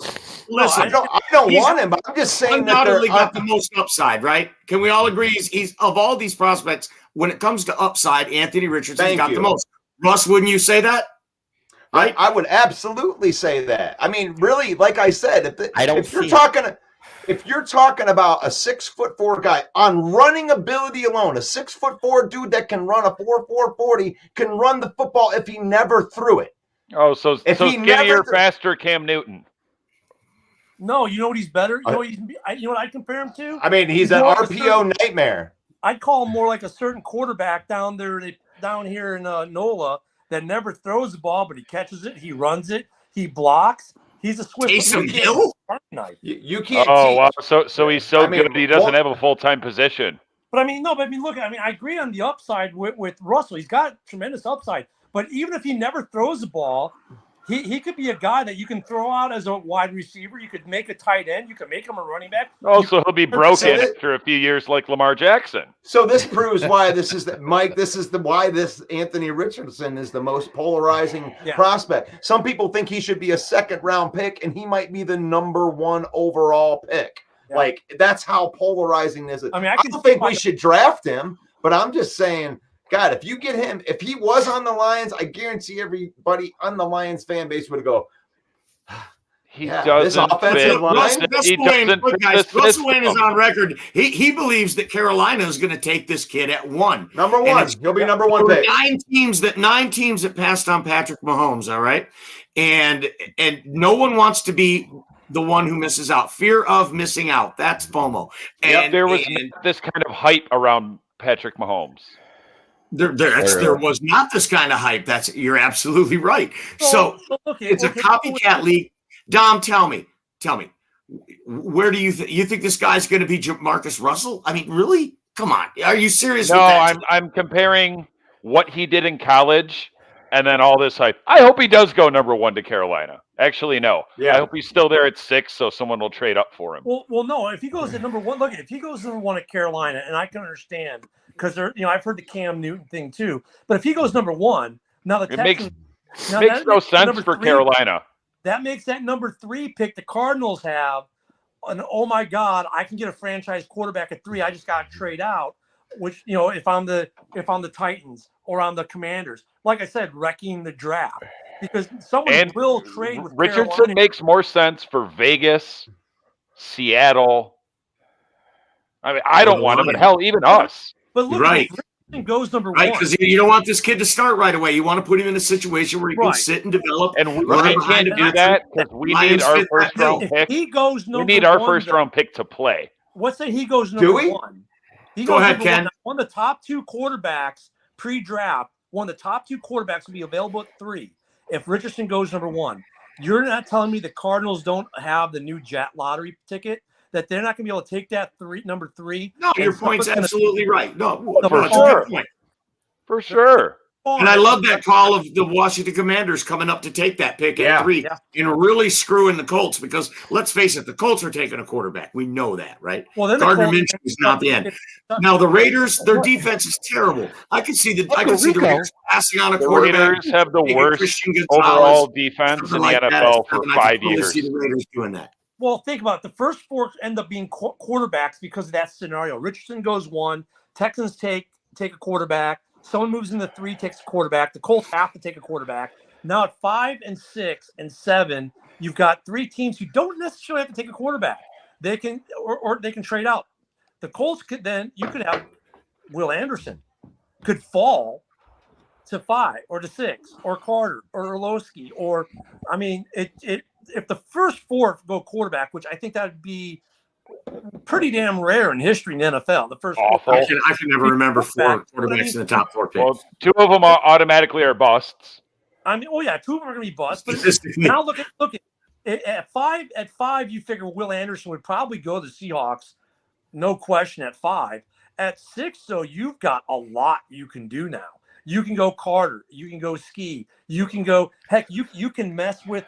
Listen, I don't want him, but I'm just saying undoubtedly got the most upside, right? Can we all agree he's of all these prospects, when it comes to upside, Anthony Richardson's got the most. Russ, wouldn't you say that? Right? I would absolutely say that. I mean, really, like I said, if you're talking about a 6'4" guy on running ability alone, a 6'4" dude that can run a 4.40 can run the football if he never threw it. Oh, so skinnier, faster Cam Newton. No, you know what he's better? You know what I compare him to? I mean, he's an RPO nightmare. I'd call him more like a certain quarterback down here in NOLA that never throws the ball, but he catches it, he runs it, he blocks. He's a Swiss. Taysom Hill? You can't. Oh, wow. So he's so good he doesn't have a full-time position. But look, I agree on the upside with Russell. He's got tremendous upside. But even if he never throws the ball, he could be a guy that you can throw out as a wide receiver. You could make a tight end. You could make him a running back. Oh, so he'll be broken after a few years like Lamar Jackson. So this proves why why this Anthony Richardson is the most polarizing prospect. Some people think he should be a 2nd-round pick, and he might be the number 1 overall pick. Yeah. Like, that's how polarizing this is. I don't think we should draft him, but I'm just saying, God, if you get him, if he was on the Lions, I guarantee everybody on the Lions fan base would go, Russell Wayne is on record. He believes that Carolina is going to take this kid at 1. Number 1. He'll be number 1 pick. 9 teams that passed on Patrick Mahomes, all right? And no one wants to be the one who misses out. Fear of missing out. That's FOMO. And there was this kind of hype around Patrick Mahomes. There was not this kind of hype. You're absolutely right. So it's a copycat league. Dom, tell me, where do you think this guy's going to be Marcus Russell? I mean, really? Come on. Are you serious? No, I'm comparing what he did in college and then all this hype. I hope he does go number 1 to Carolina. Actually, no. Yeah. I hope he's still there at 6, so someone will trade up for him. Well, no. If he goes to number 1, if he goes to number 1 at Carolina, and I can understand because I've heard the Cam Newton thing too. But if he goes number 1, now the Texans makes no sense for Carolina. That makes that number 3 pick the Cardinals have. And oh my God, I can get a franchise quarterback at 3. I just got to trade out. Which if I'm the Titans or I'm the Commanders, like I said, wrecking the draft because someone will trade with Richardson. Carolina. Makes more sense for Vegas, Seattle. I mean, I don't want him, but hell, even us. But look, right. Goes number 1. Right, because you don't want this kid to start right away. You want to put him in a situation where he can sit and develop. And we can't do that because we need our first-round pick. He goes number 1. We need our first-round pick to play. Let's say he goes number 1. Go ahead, Ken. 1 of the top 2 quarterbacks pre-draft. One of the top 2 quarterbacks will be available at 3. If Richardson goes number 1, you're not telling me the Cardinals don't have the new jet lottery ticket? That they're not going to be able to take that number 3. No, your point's absolutely right. No, for sure. For sure. And I love that call of the Washington Commanders coming up to take that pick at 3 and really screwing the Colts because let's face it, the Colts are taking a quarterback. We know that, right? Well, then Gardner Minshew is not the end. Now the Raiders, their defense is terrible. I could see the Raiders passing on a quarterback. The Raiders have the worst overall defense in the NFL for 5 years. See the Raiders doing that. Well, think about it. The first 4 end up being quarterbacks because of that scenario. Richardson goes 1. Texans take a quarterback. Someone moves into 3, takes a quarterback. The Colts have to take a quarterback. Now at 5 and 6 and 7, you've got 3 teams who don't necessarily have to take a quarterback. They can or they can trade out. The Colts you could have Will Anderson could fall to 5 or to 6 or Carter or Orlowski or if the first 4 go quarterback, which I think that would be pretty damn rare in history in the NFL. The first awful. I can never remember 4 quarterbacks in the top 4 picks. Well, 2 of them automatically are busts. 2 of them are going to be busts. But now look at 5. At 5, you figure Will Anderson would probably go to the Seahawks, no question. At 5, at 6, though, you've got a lot you can do now. You can go Carter. You can go Ski. You can go You can mess with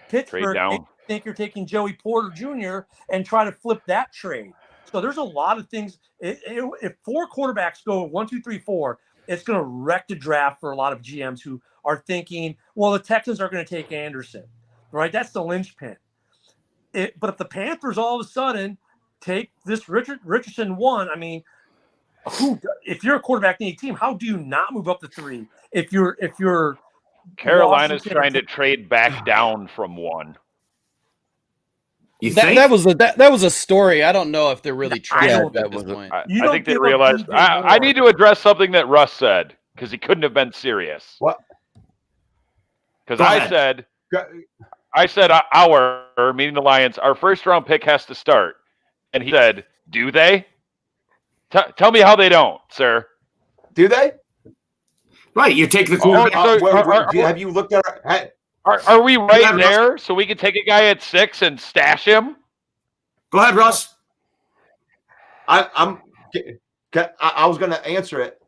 Pittsburgh. Think you're taking Joey Porter Jr. and try to flip that trade. So there's a lot of things. If 4 quarterbacks go 1, 2, 3, 4, it's going to wreck the draft for a lot of GMs who are thinking, well, the Texans are going to take Anderson, right? That's the linchpin. But if the Panthers all of a sudden take this Richardson 1, if you're a quarterback in a team, how do you not move up to 3? If you're Carolina's trying to trade back down from 1. That was a story. I don't know if they're really trying at this point. I think they realized. I need to address something that Russ said because he couldn't have been serious. What? Because I said our meaning the Lions, our first round pick has to start, and he said, "Do they? Tell me how they don't, sir. Do they? Right. You take the quarterback. Have you looked at Are we right there so we can take a guy at 6 and stash him? Go ahead, Russ. I was going to answer it.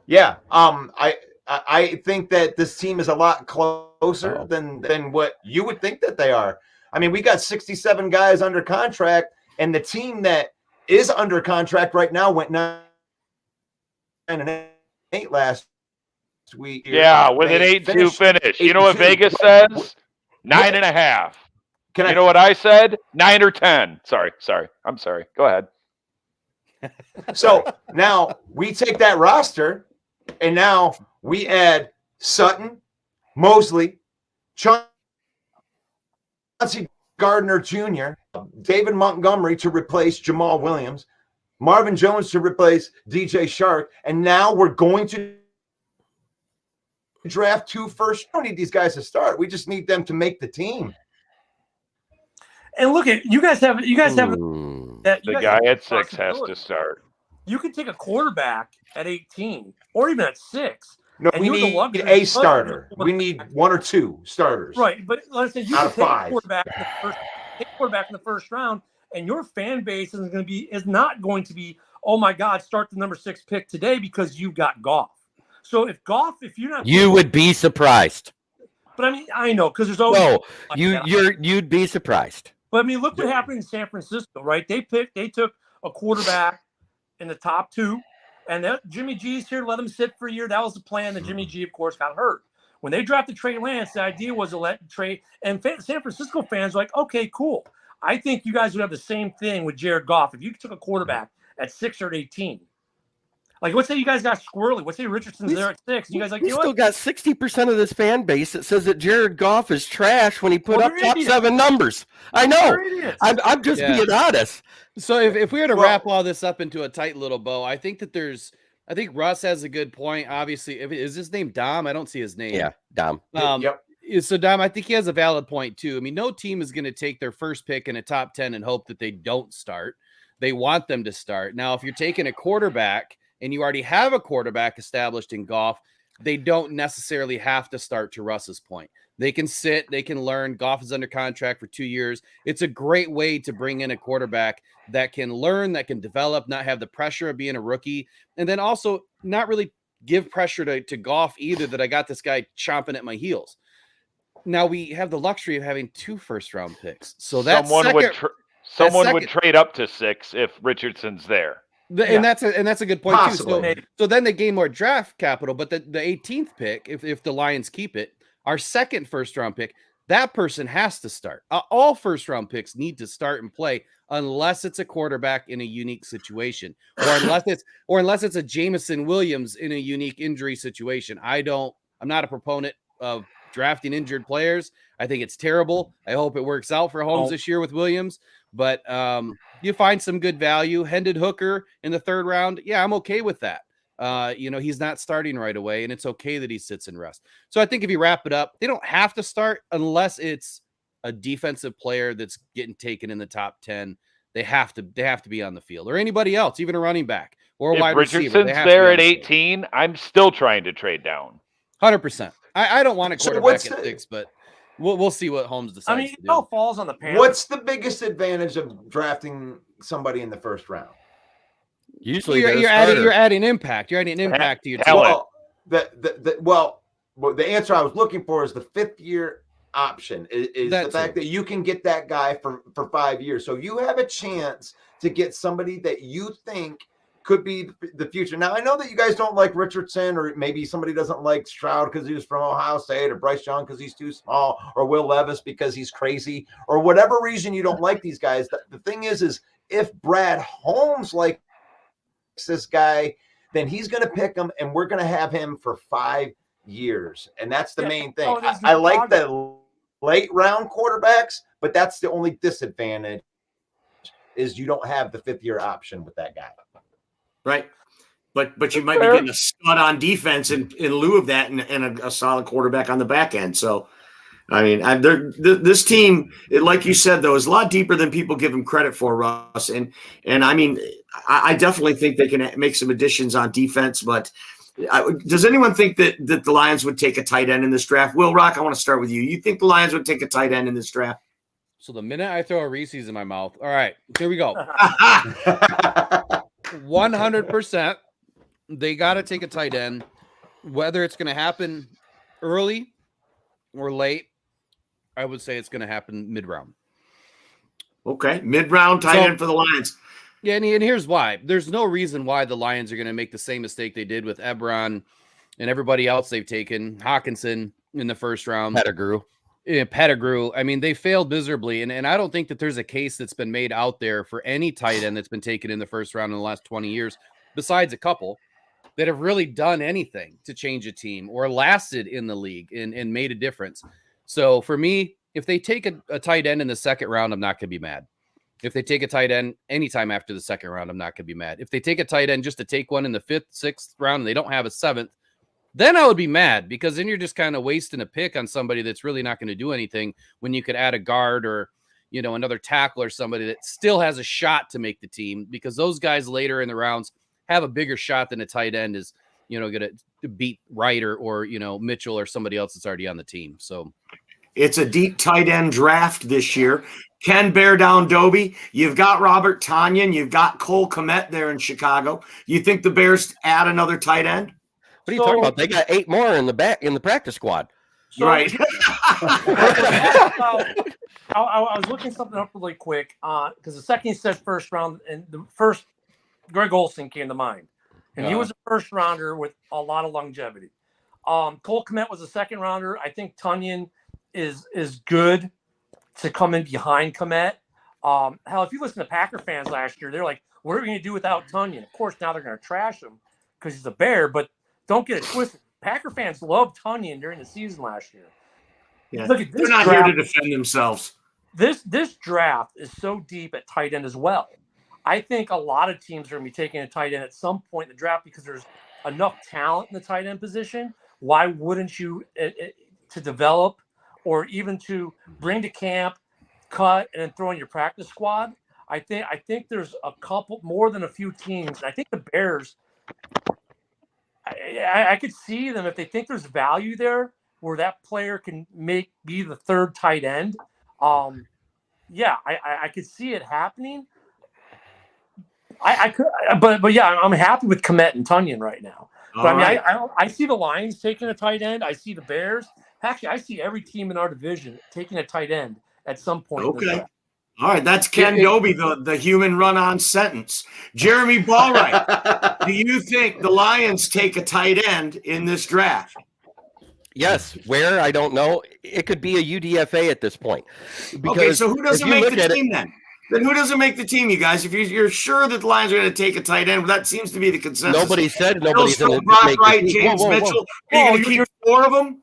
Yeah. I think that this team is a lot closer than what you would think that they are. We got 67 guys under contract, and the team that is under contract right now went 9-8 last week. Yeah, with an 8-2 finish. You know what Vegas says? 9.5. You know what I said? 9 or 10. Sorry. I'm sorry. Go ahead. So now we take that roster, and now we add Sutton, Mosley, Chauncey Gardner Jr., David Montgomery to replace Jamal Williams, Marvin Jones to replace DJ Shark, and now we're going to draft 2 first. We don't need these guys to start. We just need them to make the team. And look at you guys have that the guy at 6 has to start. You can take a quarterback at 18 or even at 6. No, we need a starter. We need 1 or 2 starters. Right, but let's say you can take a quarterback in the first round, and your fan base is not going to be, oh my God, start the number 6 pick today because you've got Goff. So if you're not, you would be surprised. But I know because there's always you'd be surprised. But look what happened in San Francisco, right? They took a quarterback in the top 2, and Jimmy G's here, let him sit for a year. That was the plan. That Jimmy G, of course, got hurt. When they drafted Trey Lance, the idea was to let Trey and San Francisco fans were like, okay, cool. I think you guys would have the same thing with Jared Goff if you took a quarterback at 6 or 18. Like, let's say you guys got squirrely. Let's say Richardson's there at 6. You guys still got 60% of this fan base that says that Jared Goff is trash when he put up top 7 numbers. I know. I'm just being honest. So if we were to wrap all this up into a tight little bow, I think Russ has a good point. Obviously, is his name Dom? I don't see his name. Yeah, Dom. Yep. So Dom, I think he has a valid point too. No team is going to take their first pick in a top 10 and hope that they don't start. They want them to start. Now, if you're taking a quarterback and you already have a quarterback established in Goff, they don't necessarily have to start, to Russ's point. They can sit, they can learn. Goff is under contract for 2 years. It's a great way to bring in a quarterback that can learn, that can develop, not have the pressure of being a rookie, and then also not really give pressure to Goff either that I got this guy chomping at my heels. Now we have the luxury of having 2 first-round picks. So that someone would trade up to 6 if Richardson's there. And that's a good point Possibly. too. So then they gain more draft capital, but the 18th pick, if the Lions keep it, our second first-round pick, that person has to start. All first-round picks need to start and play unless it's a quarterback in a unique situation, or unless it's a Jameson Williams in a unique injury situation. I'm not a proponent of drafting injured players. I think it's terrible. I hope it works out for Holmes this year with Williams, but you find some good value. Hendon Hooker in the 3rd round. Yeah, I'm okay with that. He's not starting right away, and it's okay that he sits and rests. So I think if you wrap it up, they don't have to start unless it's a defensive player that's getting taken in the top 10. They have to be on the field, or anybody else, even a running back or a wide receiver. Richardson's there at 18. I'm still trying to trade down. 100%. I don't want a quarterback at 6, but we'll see what Holmes decides. I mean, it all falls on the Panthers. What's the biggest advantage of drafting somebody in the 1st round? Usually you're adding impact. You're adding impact to your team. Well, the answer I was looking for is the 5th year option is the fact that you can get that guy for 5 years. So you have a chance to get somebody that you think could be the future. Now, I know that you guys don't like Richardson, or maybe somebody doesn't like Stroud because he was from Ohio State, or Bryce Young because he's too small, or Will Levis because he's crazy, or whatever reason you don't like these guys. The thing is if Brad Holmes likes this guy, then he's going to pick him, and we're going to have him for 5 years. And that's the main thing. I like the late round quarterbacks, but that's the only disadvantage is you don't have the 5th year option with that guy. Right. But you might be getting a stud on defense in lieu of that, and a solid quarterback on the back end. So, I mean, this team, like you said, though, is a lot deeper than people give them credit for, Russ. And I mean, I definitely think they can make some additions on defense. But does anyone think that the Lions would take a tight end in this draft? Will Rock, I want to start with you. You think the Lions would take a tight end in this draft? So the minute I throw a Reese's in my mouth, all right, here we go. 100%. They got to take a tight end, whether it's going to happen early or late. I would say it's going to happen mid-round. Okay, mid-round tight end for the Lions. Yeah, and here's why. There's no reason why the Lions are going to make the same mistake they did with Ebron and everybody else they've taken. Hawkinson in the 1st round. Pettigrew. I mean, they failed miserably, and I don't think that there's a case that's been made out there for any tight end that's been taken in the 1st round in the last 20 years, besides a couple, that have really done anything to change a team or lasted in the league and made a difference. So for me, if they take a tight end in the 2nd round, I'm not going to be mad. If they take a tight end anytime after the 2nd round, I'm not going to be mad. If they take a tight end just to take one in the 5th, 6th round, and they don't have a 7th, then I would be mad, because then you're just kind of wasting a pick on somebody that's really not going to do anything when you could add a guard or, another tackle or somebody that still has a shot to make the team, because those guys later in the rounds have a bigger shot than a tight end is, going to beat Wright or Mitchell or somebody else that's already on the team. So it's a deep tight end draft this year. Ken bear down Dobie. You've got Robert Tonyan. You've got Cole Kmet there in Chicago. You think the Bears add another tight end? What are you talking about? They got 8 more in the practice squad. Right. I was looking something up really quick because the second he said 1st round, and the first Greg Olson came to mind, and he was a 1st rounder with a lot of longevity. Cole Kmet was a 2nd rounder. I think Tonyan is good to come in behind Kmet. Hell, if you listen to Packer fans last year, they're like, "What are we going to do without Tonyan?" Of course, now they're going to trash him because he's a Bear, but don't get it twisted. Packer fans loved Tonyan during the season last year. Yeah. Look at this. They're not here to defend themselves. This draft is so deep at tight end as well. I think a lot of teams are going to be taking a tight end at some point in the draft because there's enough talent in the tight end position. Why wouldn't you to develop or even to bring to camp, cut, and then throw in your practice squad? I think there's a couple more than a few teams. And I think the Bears. I could see them if they think there's value there where that player can be the 3rd tight end. Yeah, I could see it happening. I could, but yeah, I'm happy with Kmet and Tonyan right now. But I mean, I see the Lions taking a tight end. I see the Bears. Actually, I see every team in our division taking a tight end at some point. In this Okay. draft. All right. That's Ken Doby, the human run-on sentence. Jeremy Ballwright, do you think the Lions take a tight end in this draft? Yes. Where? I don't know. It could be a UDFA at this point. Okay, so who doesn't make the team then? Then who doesn't make the team, you guys? If you're sure that the Lions are going to take a tight end, that seems to be the consensus. Nobody said nobody's going to Brock make Wright, the team. James Mitchell. Are you going to keep 4 of them?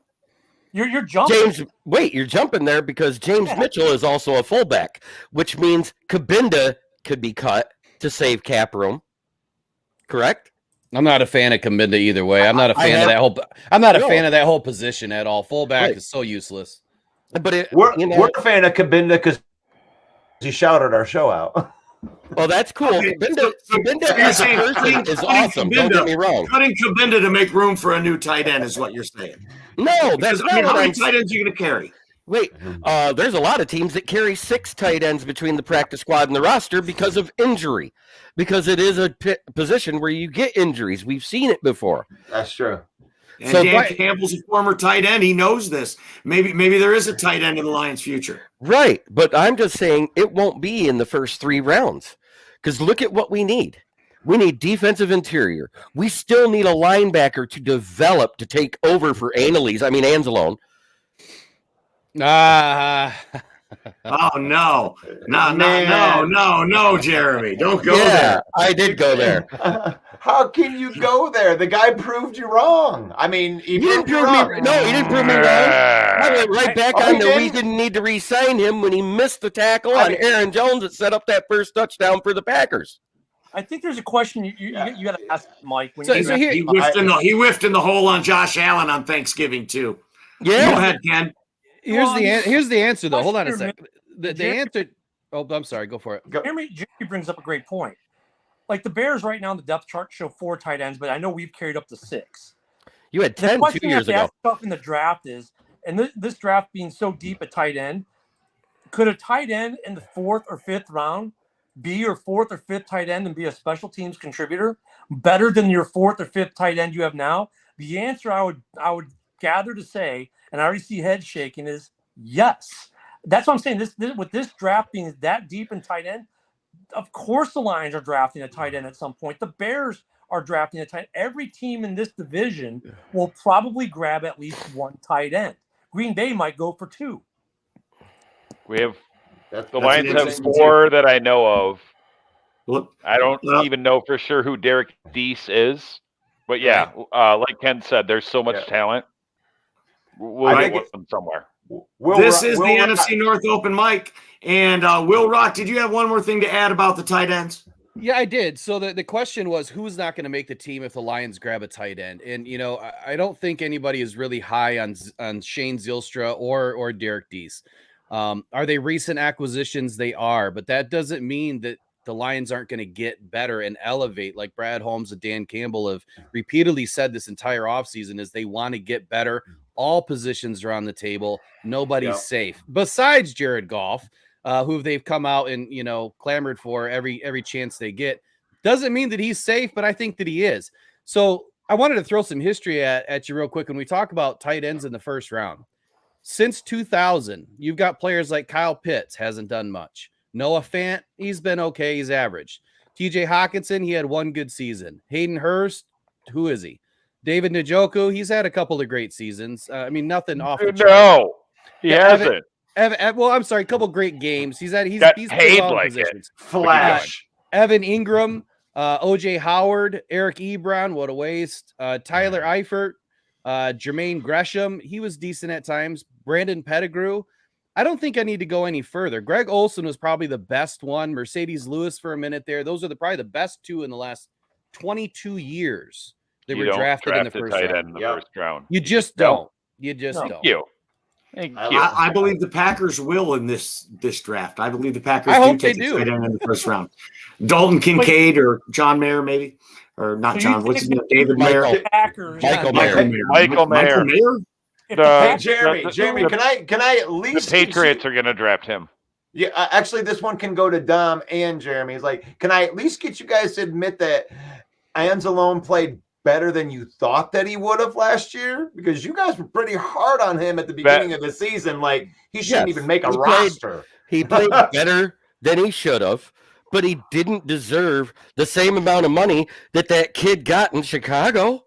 You're jumping. You're jumping there because James Mitchell is also a fullback, which means Kabinda could be cut to save cap room. Correct? I'm not a fan of Kabinda either way. I'm not a fan of that whole. I'm not a fan of that whole position at all. Fullback is so useless. But we're a fan of Kabinda because he shouted our show out. Well, that's cool. Okay, Kabinda as a person is awesome. Don't get me wrong. Cutting Kabinda to make room for a new tight end is what you're saying. No, that's not how what many tight ends are you going to carry? Wait, there's a lot of teams that carry 6 tight ends between the practice squad and the roster because of injury, because it is a position where you get injuries. We've seen it before. That's true. And so Dan Campbell's a former tight end. He knows this. Maybe there is a tight end in the Lions' future. Right, but I'm just saying it won't be in the first 3 rounds because look at what we need. We need defensive interior. We still need a linebacker to develop to take over for Anzalone. Oh no, Jeremy, don't go there. I did go there. How can you go there? The guy proved you wrong. I mean, he didn't prove me. No, he didn't prove me wrong. I went right back on that we didn't need to re-sign him when he missed the tackle on Aaron Jones that set up that first touchdown for the Packers. I think there's a question you got to ask Mike. When he whiffed in the hole on Josh Allen on Thanksgiving too. Yeah, go ahead, Ken. Here's the answer though. Hold on a second. The answer. Oh, I'm sorry. Go for it. Jeremy brings up a great point. Like the Bears right now in the depth chart show 4 tight ends, but I know we've carried up to 6. You had 10 2 years ago. Stuff in the draft is, and this draft being so deep at tight end, could a tight end in the 4th or 5th round be your 4th or 5th tight end and be a special teams contributor better than your 4th or 5th tight end you have now? The answer I would gather to say, and I already see heads shaking, is yes. That's what I'm saying. This with this draft being that deep in tight end, of course the Lions are drafting a tight end at some point. The Bears are drafting a tight end. Every team in this division will probably grab at least 1 tight end. Green Bay might go for 2. We have the Lions have 4 that I know of. I don't even know for sure who Derek Deese is, but yeah, like Ken said, there's so much talent. We'll get them somewhere. This is the NFC North open mic, and Will Rock, did you have one more thing to add about the tight ends? Yeah, I did. So the question was, who's not going to make the team if the Lions grab a tight end? And I don't think anybody is really high on Shane Zylstra or Derek Deese. Are they recent acquisitions? They are, but that doesn't mean that the Lions aren't going to get better and elevate. Like Brad Holmes and Dan Campbell have repeatedly said this entire offseason is they want to get better. All positions are on the table. Nobody's safe besides Jared Goff, who they've come out and clamored for every chance they get. Doesn't mean that he's safe, but I think that he is. So I wanted to throw some history at you real quick when we talk about tight ends in the first round. Since 2000, you've got players like Kyle Pitts, hasn't done much. Noah Fant, he's been okay. He's average. TJ Hawkinson, he had 1 good season. Hayden Hurst, who is he? David Njoku, he's had a couple of great seasons. Nothing off the chart. No, he hasn't. Well, I'm sorry, a couple of great games. He's paid like positions. Flash. Evan Ingram, OJ Howard, Eric Ebron, what a waste. Tyler Eifert, Jermaine Gresham, he was decent at times. Brandon Pettigrew. I don't think I need to go any further. Greg Olsen was probably the best one. Mercedes Lewis for a minute there. Those are probably the best 2 in the last 22 years. They were drafted in the first round. You just don't. You just don't. Thank you. I believe the Packers will in this draft. I believe the Packers take a tight end in the first round. Dalton Kincaid or John Mayer, maybe. Or not John. What's his name? David Mayer. Michael Mayer. Jeremy, can I at least the Patriots are going to draft him? Yeah, actually, this one can go to Dom and Jeremy. He's like, can I at least get you guys to admit that Anzalone played better than you thought that he would have last year? Because you guys were pretty hard on him at the beginning of the season. Like, he shouldn't even make a roster. He played better than he should have, but he didn't deserve the same amount of money that kid got in Chicago.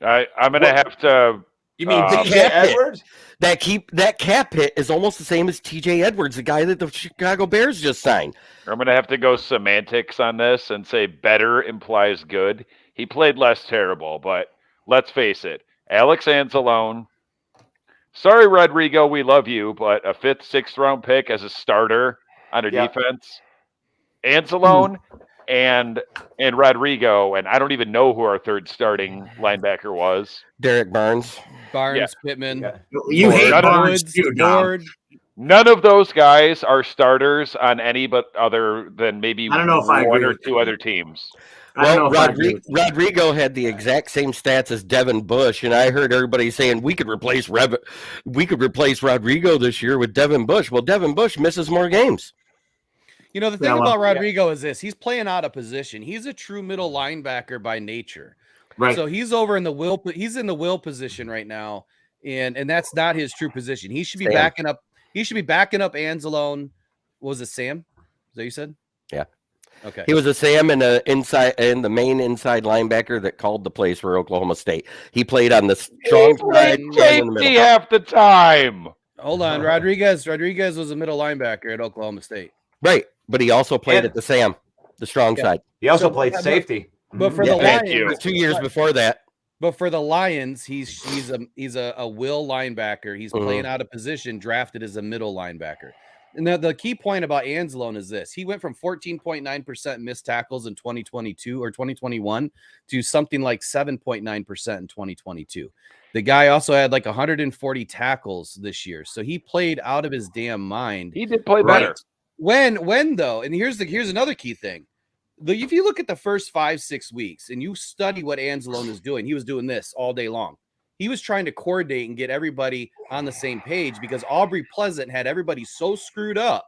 I'm going to have to. You mean TJ Edwards? That cap hit is almost the same as TJ Edwards, the guy that the Chicago Bears just signed. I'm going to have to go semantics on this and say better implies good. He played less terrible, but let's face it. Alex Anzalone. Sorry, Rodrigo, we love you, but a 5th, 6th round pick as a starter on a defense. Anzalone and Rodrigo, and I don't even know who our 3rd starting linebacker was. Derek Barnes. Pittman. Yeah. You hate Barnes too, Dom. None of those guys are starters on any but other than maybe I don't know if I one agree or with 2 that. other teams. Well, Rodrigo had the exact same stats as Devin Bush, and I heard everybody saying we could replace Rodrigo this year with Devin Bush. Well, Devin Bush misses more games. You know, the thing about Rodrigo is this: he's playing out of position. He's a true middle linebacker by nature. Right. So he's over in the will. He's in the will position right now, and that's not his true position. He should be backing up. He should be backing up Anzalone. What was it, Sam? Is that what you said? Yeah. Okay. He was a Sam and the main inside linebacker that called the plays for Oklahoma State. He played on the strong side and in the middle. Half the time. Hold on, Rodriguez was a middle linebacker at Oklahoma State. Right, but he also played at the Sam, the strong side. He also played safety. But for the Lions, 2 years before that. But for the Lions, he's a will linebacker. He's playing out of position, drafted as a middle linebacker. And the key point about Anzalone is this: he went from 14.9% missed tackles in 2022 or 2021 to something like 7.9% in 2022. The guy also had like 140 tackles this year, so he played out of his damn mind. He did play better. When though, and here's another key thing. If you look at the first 5-6 weeks and you study what Anzalone is doing, he was doing this all day long. He was trying to coordinate and get everybody on the same page because Aubrey Pleasant had everybody so screwed up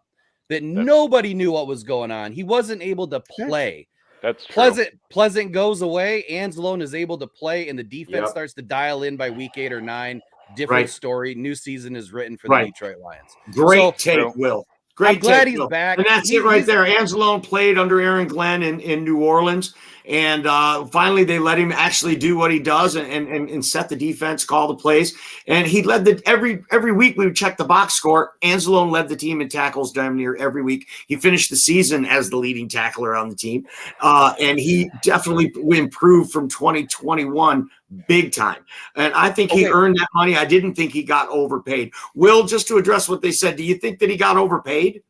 that nobody knew what was going on. He wasn't able to play. That's true. Pleasant goes away. Anzalone is able to play, and the defense starts to dial in by week 8 or 9. Different story. New season is written for the Detroit Lions. Great take, Will. Great. I'm glad he's back. And that's it right there. Anzalone played under Aaron Glenn in New Orleans. And finally, they let him actually do what he does and set the defense, call the plays. And he led every week we would check the box score. Anzalone led the team in tackles damn near every week. He finished the season as the leading tackler on the team. And he definitely improved from 2021 big time. And I think he earned that money. I didn't think he got overpaid. Will, just to address what they said, do you think that he got overpaid?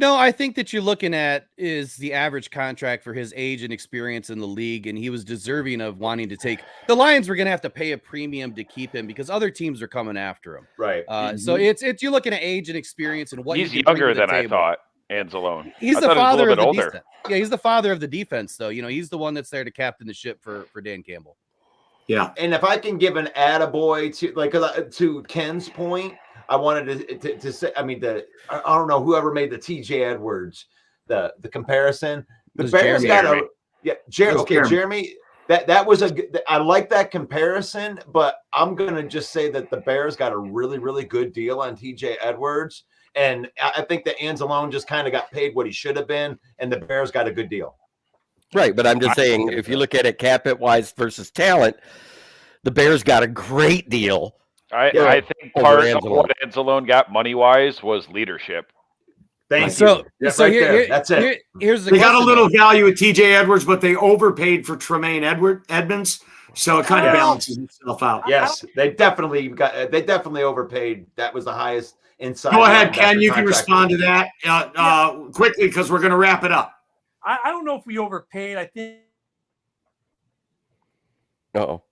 No, I think that you're looking at is the average contract for his age and experience in the league, and he was deserving of wanting to take. The Lions were going to have to pay a premium to keep him because other teams are coming after him. Right. So it's you're looking at age and experience and what he's he can younger bring to the than table. I thought. Anzalone. He's I the thought he was father a of little the bit older. defense. Yeah, he's the father of the defense, though. You know, he's the one that's there to captain the ship for Dan Campbell. Yeah. And if I can give an attaboy to Ken's point, I wanted to say, I mean, I don't know whoever made the TJ Edwards, the comparison. The Bears got Jeremy. That was I like that comparison, but I'm gonna just say that the Bears got a really, really good deal on TJ Edwards, and I think that Anzalone just kind of got paid what he should have been, and the Bears got a good deal. Right, but I'm just saying, if you look at it cap it wise versus talent, the Bears got a great deal. I think part of what Anzalone got money wise was leadership. Thank you. That's it. Here's the they got a little value with TJ Edwards, but they overpaid for Tremaine Edmonds, so it kind of balances itself out. Yes, they definitely overpaid. That was the highest inside. Go ahead, Ken. You can respond to that quickly because we're going to wrap it up. I don't know if we overpaid. I think. Uh-oh.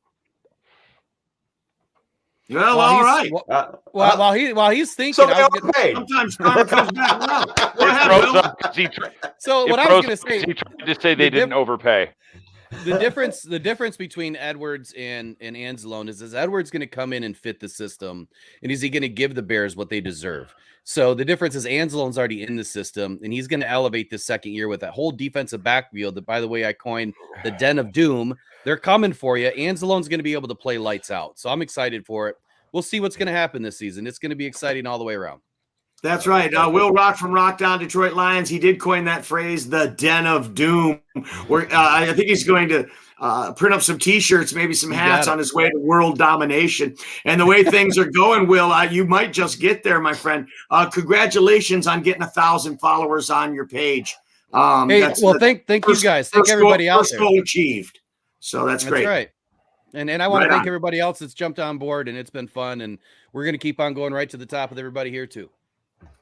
Well, all right. While he's thinking, so they overpaid. Sometimes karma comes back around. Go ahead, Bill. So what I was going to say, he tried to say they didn't overpay. The difference between Edwards and Anzalone is Edwards going to come in and fit the system, and is he going to give the Bears what they deserve? So the difference is Anzalone's already in the system, and he's going to elevate this second year with that whole defensive backfield that, by the way, I coined the Den of Doom. They're coming for you. Anzalone's going to be able to play lights out. So I'm excited for it. We'll see what's going to happen this season. It's going to be exciting all the way around. That's right. Will Rock from Rock Down Detroit Lions, he did coin that phrase, the Den of Doom, where I think he's going to print up some T-shirts, maybe some hats on his way to world domination. And the way things are going, Will, you might just get there, my friend. Congratulations on getting 1,000 followers on your page. Thank you guys. Thank everybody out there. First goal achieved. So that's great. Right. And I want to thank everybody else that's jumped on board, and it's been fun. And we're going to keep on going right to the top with everybody here too.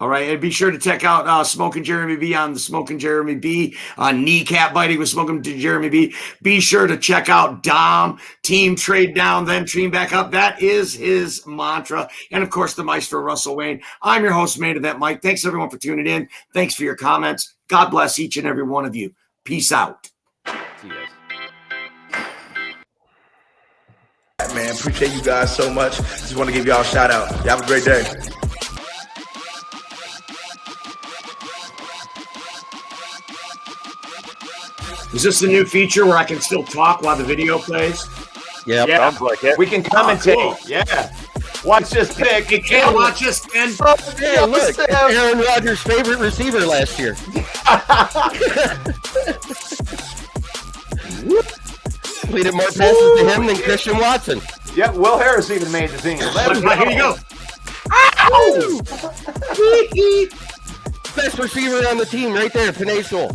All right, and be sure to check out Smoking Jeremy B on the Smoking Jeremy B, Kneecap Biting with Smoking Jeremy B. Be sure to check out Dom, Team Trade Down, then Team Back Up. That is his mantra. And, of course, the Maestro Russell Wayne. I'm your host, Main Event Mike. Thanks, everyone, for tuning in. Thanks for your comments. God bless each and every one of you. Peace out. See you guys. Man, appreciate you guys so much. Just want to give y'all a shout out. Y'all have a great day. Is this the new feature where I can still talk while the video plays? Yep. Yeah, Sounds like it. we can commentate. cool. Yeah. Watch this pick. You can't watch this, man. Hey, look, Aaron Rodgers' favorite receiver last year. Completed more passes to him than Christian Watson. Yep, Will Harris even made the team. Here you go. Best receiver on the team right there, Pinay School.